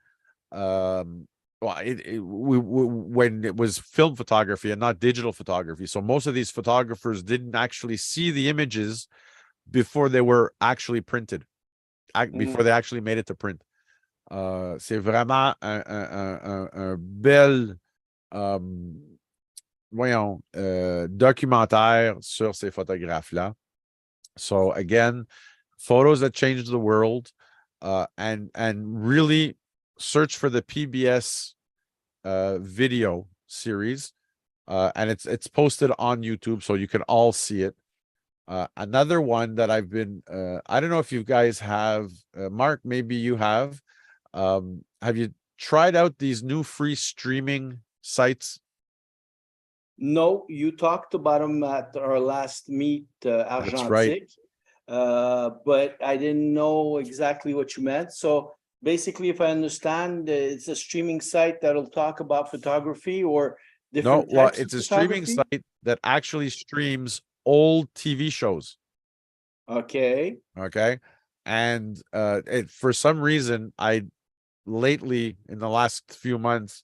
when it was film photography and not digital photography. So most of these photographers didn't actually see the images before they were actually printed, before they actually made it to print. C'est vraiment un bel documentaire sur ces photographes-là. So again, Photos That Changed the World, and really search for the PBS video series, and it's posted on YouTube, so you can all see it. Another one that I've been, I don't know if you guys have, Mark, maybe you have you tried out these new free streaming sites? No, you talked about them at our last meet, Argentique. That's right. But I didn't know exactly what you meant. So basically, if I understand, it's a streaming site that'll talk about photography or different No, well, types it's of a streaming photography? site that actually streams old TV shows. Okay. Okay. And for some reason, lately in the last few months,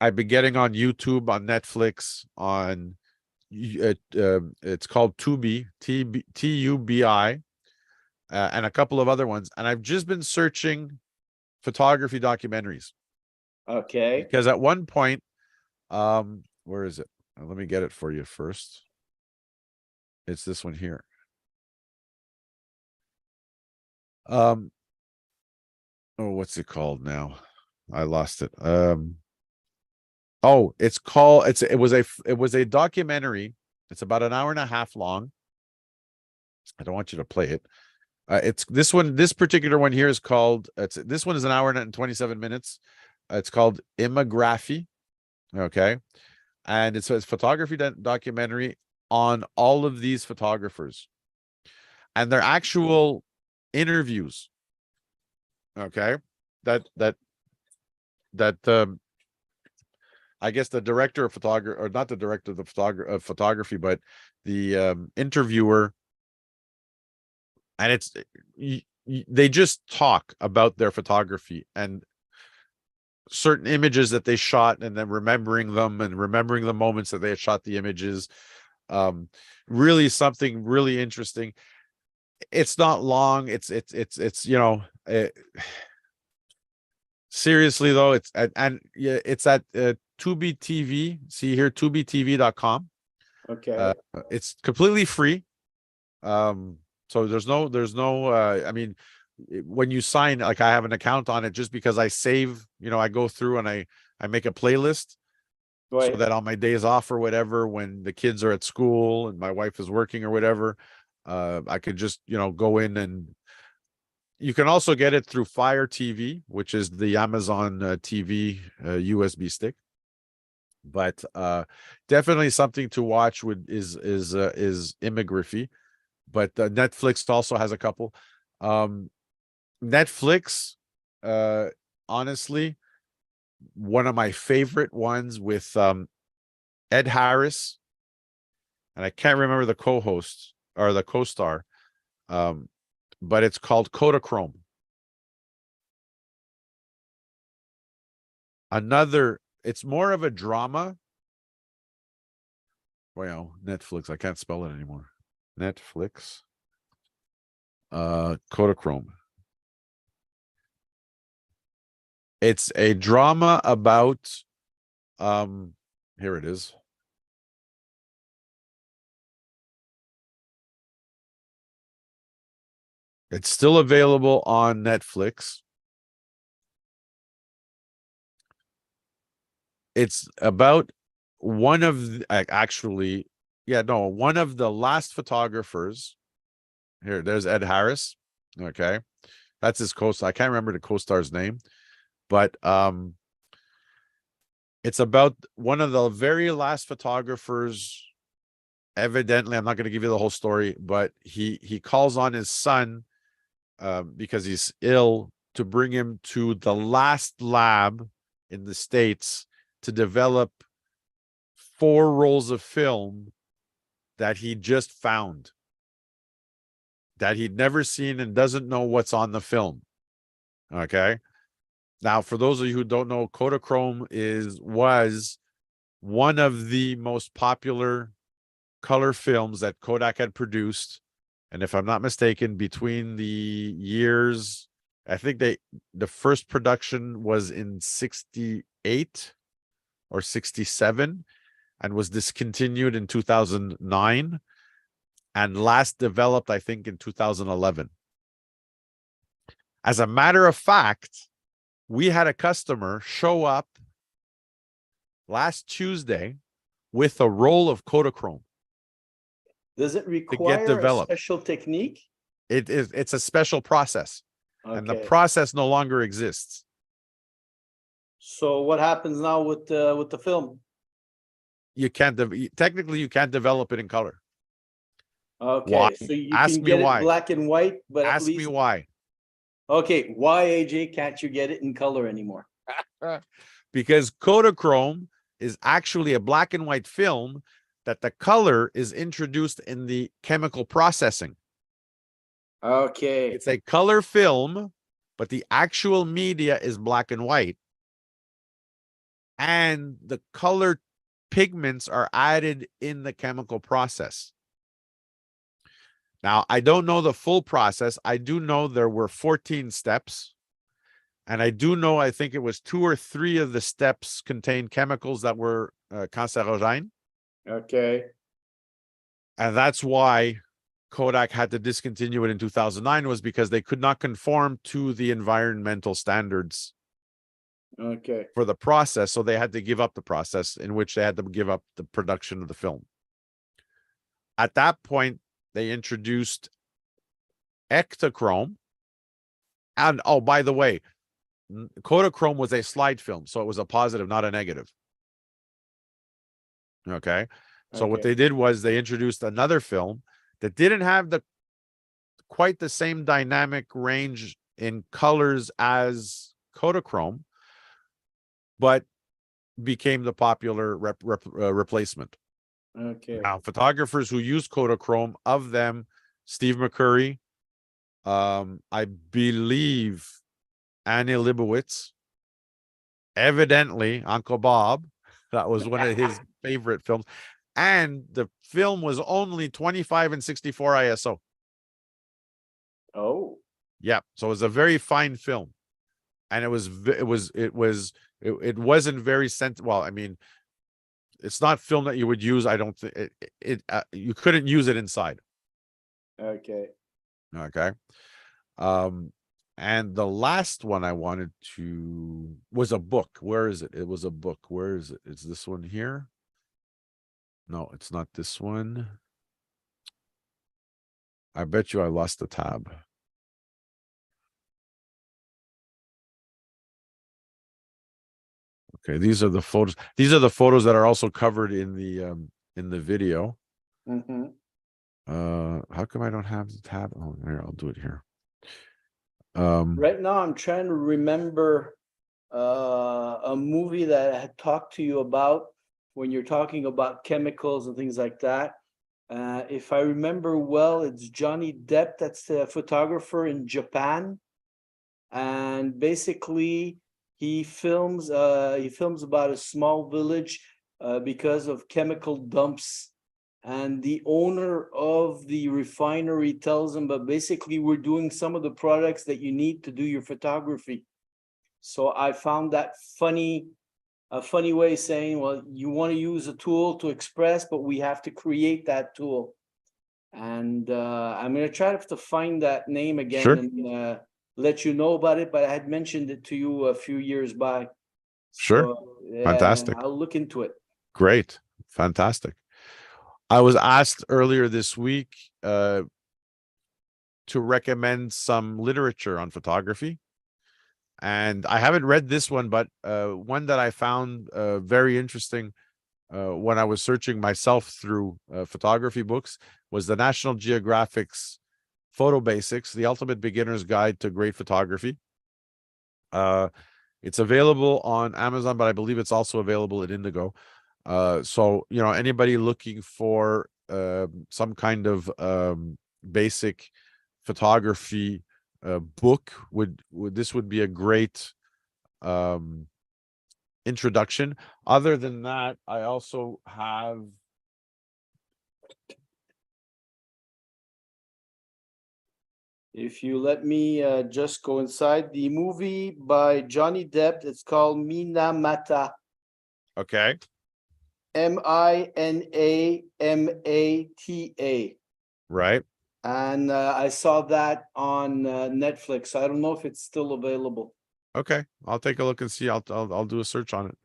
I've been getting on YouTube, on Netflix, on it's called Tubi, Tubi, and a couple of other ones. And I've just been searching photography documentaries. Okay. Because at one point, where is it? Let me get it for you first. It's this one here. Oh, what's it called now? I lost it. Oh, it was a documentary. It's about an hour and a half long. I don't want you to play it. It's this one. This particular one here is called. This one is an hour and 27 minutes. It's called Immography. Okay, and it's a photography documentary on all of these photographers, and they're actual interviews. Okay, that I guess the director of photography, or not the director of photography, but the interviewer, and they just talk about their photography and certain images that they shot, and then remembering them and remembering the moments that they had shot the images. Really something really interesting. It's not long. It's seriously though, it's at Tubi TV. See here, tubitv.com. Okay. It's completely free. So there's no I mean, when you sign, like I have an account on it just because I save, I go through and I make a playlist so that on my days off or whatever, when the kids are at school and my wife is working or whatever, I could just, go in. And you can also get it through Fire TV, which is the Amazon TV USB stick. But definitely something to watch is Immography. But Netflix also has a couple. Netflix, honestly, one of my favorite ones with Ed Harris, and I can't remember the co-host or the co-star, but it's called Kodachrome. It's more of a drama. Well, Netflix, I can't spell it anymore. Netflix. Kodachrome. It's a drama about here it is. It's still available on Netflix. It's about one of one of the last photographers. Here, there's Ed Harris. Okay. That's his co-star. I can't remember the co-star's name, but it's about one of the very last photographers. Evidently, I'm not going to give you the whole story, but he calls on his son because he's ill to bring him to the last lab in the States to develop 4 rolls of film that he just found, that he'd never seen and doesn't know what's on the film. Okay. Now, for those of you who don't know, Kodachrome was one of the most popular color films that Kodak had produced. And if I'm not mistaken, between the years, I think the first production was in 68 or 67 and was discontinued in 2009 and last developed, I think, in 2011. As a matter of fact, we had a customer show up last Tuesday with a roll of Kodachrome. Does it require a developed. special technique? It's a special process, and the Okay. process no longer exists. So what happens now with the film? You can't technically you can't develop it in color. Okay, Why? so you Ask can me get why. it black and white, but at Ask me least why. okay, why AJ can't you get it in color anymore? Because Kodachrome is actually a black and white film that the color is introduced in the chemical processing. Okay. It's a color film, but the actual media is black and white. And the color pigments are added in the chemical process. Now, I don't know the full process. I do know there were 14 steps. And I do know, I think it was 2 or 3 of the steps contained chemicals that were cancerogene. Okay. And that's why Kodak had to discontinue it in 2009, was because they could not conform to the environmental standards Okay. for the process. So they had to give up the process, in which they had to give up the production of the film. At that point, they introduced Ektachrome. And oh, by the way, Kodachrome was a slide film, so it was a positive, not a negative. Okay. So what they did was they introduced another film that didn't have quite the same dynamic range in colors as Kodachrome, but became the popular replacement. Okay. Now, photographers who use Kodachrome, of them, Steve McCurry, I believe Annie Leibovitz, evidently Uncle Bob, that was one of his favorite films. And the film was only 25 and 64 ISO. Oh. Yeah, so it was a very fine film, and it wasn't very well. I mean, it's not film that you would use. I don't think you couldn't use it inside. Okay. Okay. And the last one I wanted to was a book. Where is it? It was a book. Where is it? Is this one here? No, it's not this one. I bet you I lost the tab. Okay, these are the photos. These are the photos that are also covered in the video. Mm-hmm. How come I don't have the tab? Oh, here, I'll do it here. Right now I'm trying to remember a movie that I had talked to you about when you're talking about chemicals and things like that. If I remember well, it's Johnny Depp that's the photographer in Japan. And basically he films about a small village because of chemical dumps. And the owner of the refinery tells him, but basically we're doing some of the products that you need to do your photography. So I found that a funny way of saying, well, you want to use a tool to express, but we have to create that tool. And I'm going to try to find that name again Sure. and let you know about it, but I had mentioned it to you a few years back. Sure. So, Fantastic. I'll look into it. Great. Fantastic. I was asked earlier this week to recommend some literature on photography. And I haven't read this one, but one that I found very interesting when I was searching myself through photography books was the National Geographic's Photo Basics, The Ultimate Beginner's Guide to Great Photography. It's available on Amazon, but I believe it's also available at Indigo. So, you know, anybody looking for some kind of basic photography book would this would be a great introduction. Other than that, I also have If you let me just go inside the movie by Johnny Depp, it's called Minamata. okay. Minamata. Right. And I saw that on Netflix. I don't know if it's still available. Okay. I'll take a look and see. I'll do a search on it.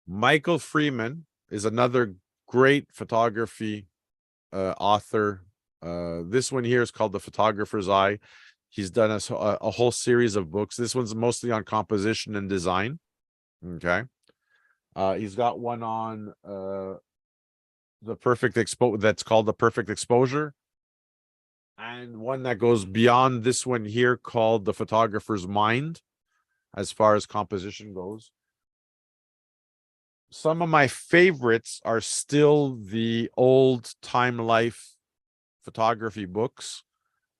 Michael Freeman is another great photography author. This one here is called The Photographer's Eye. He's done a whole series of books. This one's mostly on composition and design. Okay. He's got one on the perfect that's called The Perfect Exposure, and one that goes beyond this one here called The Photographer's Mind, as far as composition goes. Some of my favorites are still the old Time Life photography books,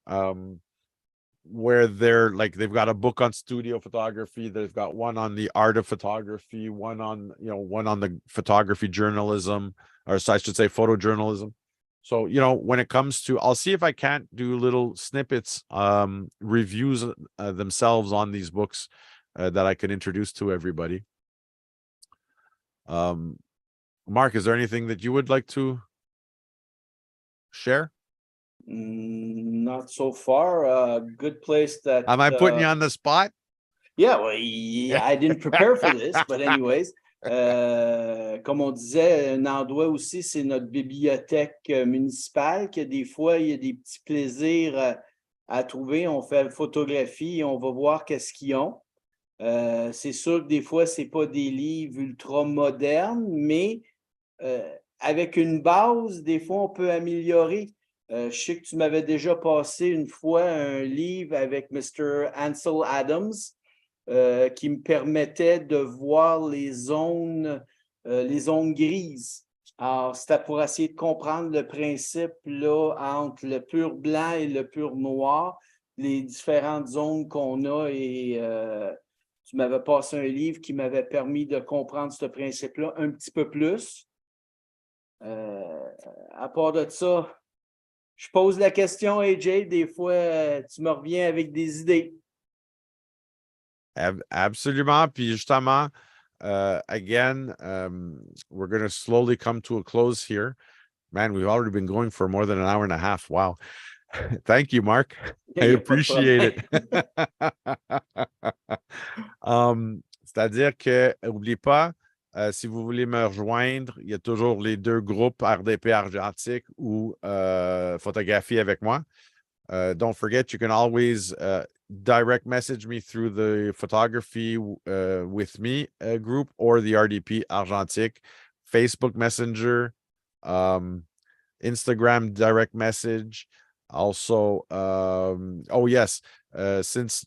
where they've got a book on studio photography, they've got one on the art of photography, one on the photography journalism, or so I should say photojournalism. So, you know, when it comes to, I'll see if I can't do little snippets, reviews themselves on these books that I can introduce to everybody. Mark, is there anything that you would like to share? Not so far. Good place that. Am I putting you on the spot? Yeah, well, yeah, I didn't prepare for this, but anyways, comme on disait, un endroit aussi, c'est notre bibliothèque municipale, que des fois, il y a des petits plaisirs à trouver. On fait photographie et on va voir qu'est-ce qu'ils ont. C'est sûr que des fois, c'est pas des livres ultra modernes, mais avec une base, des fois, on peut améliorer. Je sais que tu m'avais déjà passé une fois un livre avec Mr. Ansel Adams qui me permettait de voir les zones grises. Alors, c'était pour essayer de comprendre le principe là, entre le pur blanc et le pur noir, les différentes zones qu'on a, et tu m'avais passé un livre qui m'avait permis de comprendre ce principe-là un petit peu plus. À part de ça, je pose la question, AJ, des fois, tu me reviens avec des idées. Absolument. Puis justement, again, we're going to slowly come to a close here. Man, we've already been going for more than an hour and a half. Wow. Thank you, Mark. I appreciate it. C'est-à-dire que, n'oublie pas, si vous voulez me rejoindre, il y a toujours les deux groupes RDP Argentique ou Photographie avec moi. Don't forget, you can always direct message me through the Photography with Me group or the RDP Argentique, Facebook Messenger, Instagram direct message. Also, oh yes, since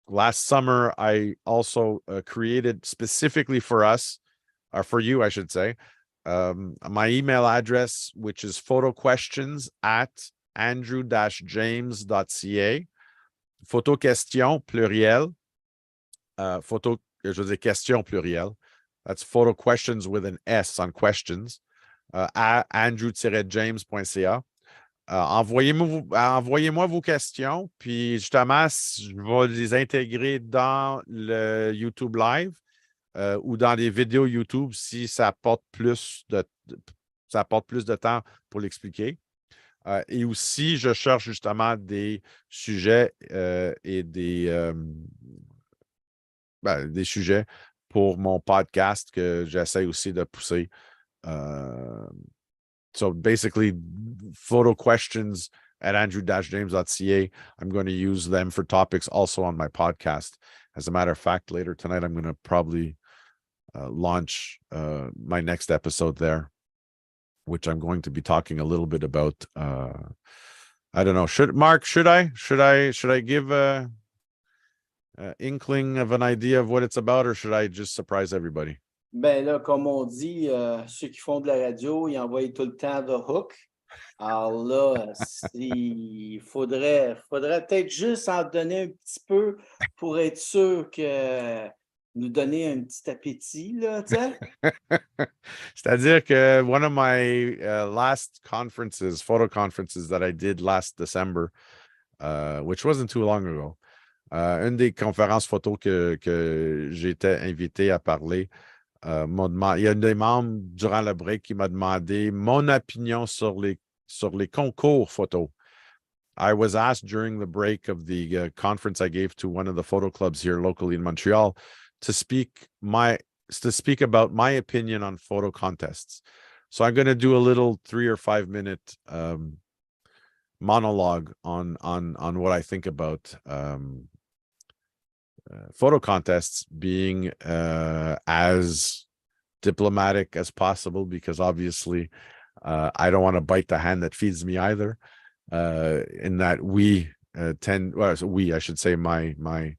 last summer, I also created specifically for us, or for you, I should say, my email address, which is photoquestions@andrew-james.ca. Photo question, pluriel. Photo, je veux dire question pluriel. That's photo questions with an S on questions. À andrew-james.ca. Envoyez-moi vos questions, puis justement, je vais les intégrer dans le YouTube Live ou dans les vidéos YouTube si ça apporte plus de temps pour l'expliquer. Et aussi, je cherche justement des sujets et des sujets pour mon podcast que j'essaie aussi de pousser. So basically, photo questions at andrew-james.ca. I'm going to use them for topics also on my podcast. As a matter of fact, later tonight, I'm going to probably launch my next episode there, which I'm going to be talking a little bit about. I don't know. Should I give a inkling of an idea of what it's about, or should I just surprise everybody? Ben là, comme on dit, ceux qui font de la radio, ils envoient tout le temps de hook. Alors là, il faudrait peut-être juste en donner un petit peu pour être sûr que nous donner un petit appétit, là, tu sais. C'est-à-dire que one of my last conferences, photo conferences that I did last December, which wasn't too long ago, une des conférences photo que j'étais invité à parler, il y a des membres durant le break qui m'a demandé mon opinion sur les concours photo. I was asked during the break of the conference I gave to one of the photo clubs here locally in Montreal to speak about my opinion on photo contests. So I'm going to do a little 3 or 5 minute monologue on what I think about photo contests being as diplomatic as possible, because obviously I don't want to bite the hand that feeds me either. In that I should say my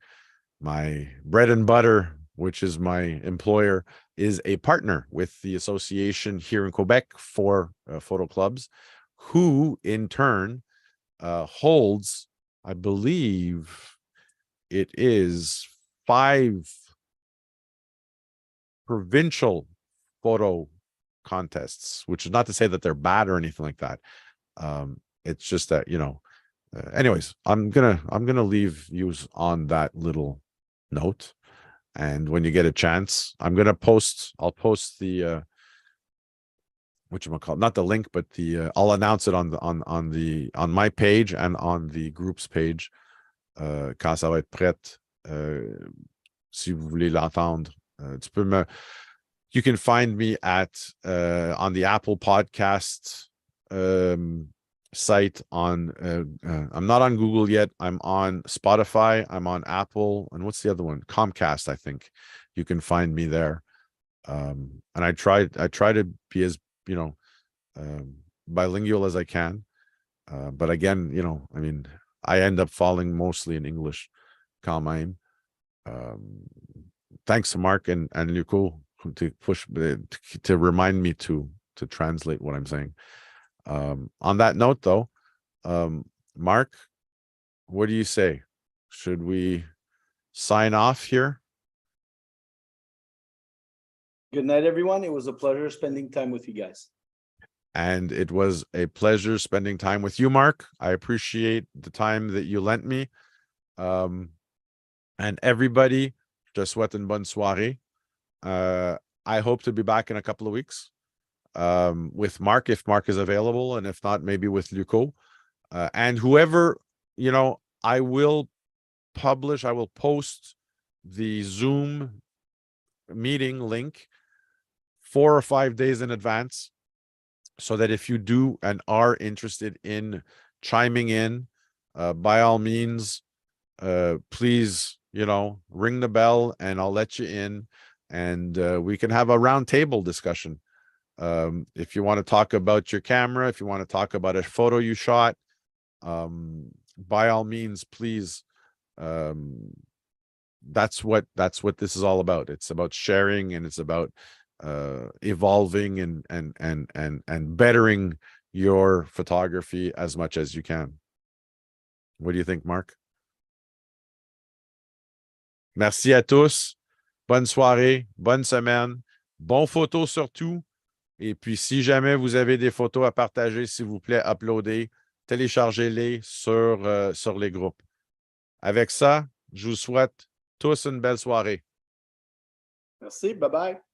bread and butter, which is my employer, is a partner with the association here in Quebec for photo clubs, who in turn holds, I believe it is 5 provincial photo contests, which is not to say that they're bad or anything like that. It's just that, anyways, I'm gonna leave you on that little note. And when you get a chance, I'll post the not the link, but I'll announce it on my page and on the group's page quand ça va être prête, si vous voulez l'entendre. You can find me on the Apple Podcast site I'm not on Google yet. I'm on Spotify. I'm on Apple. And what's the other one? Comcast, I think. You can find me there. And I try to be as, bilingual as I can. But again, I end up falling mostly in English. Quand même. Thanks to Marc and Luco to remind me to translate what I'm saying. On that note, though, Marc, what do you say? Should we sign off here? Good night, everyone. It was a pleasure spending time with you guys. And it was a pleasure spending time with you, Marc. I appreciate the time that you lent me. And everybody, je souhaite une bonne soirée. I hope to be back in a couple of weeks with Marc, if Marc is available, and if not, maybe with Luco. And whoever, I will post the Zoom meeting link 4 or 5 days in advance, so that if you do and are interested in chiming in, by all means, please, ring the bell and I'll let you in, and we can have a round table discussion. If you want to talk about your camera, if you want to talk about a photo you shot, by all means, please that's what this is all about. It's about sharing, and it's about evolving and bettering your photography as much as you can. What do you think, Marc? Merci à tous. Bonne soirée, bonne semaine, bon photo surtout. Et puis, si jamais vous avez des photos à partager, s'il vous plaît, uploadez, téléchargez-les sur les groupes. Avec ça, je vous souhaite tous une belle soirée. Merci, bye-bye.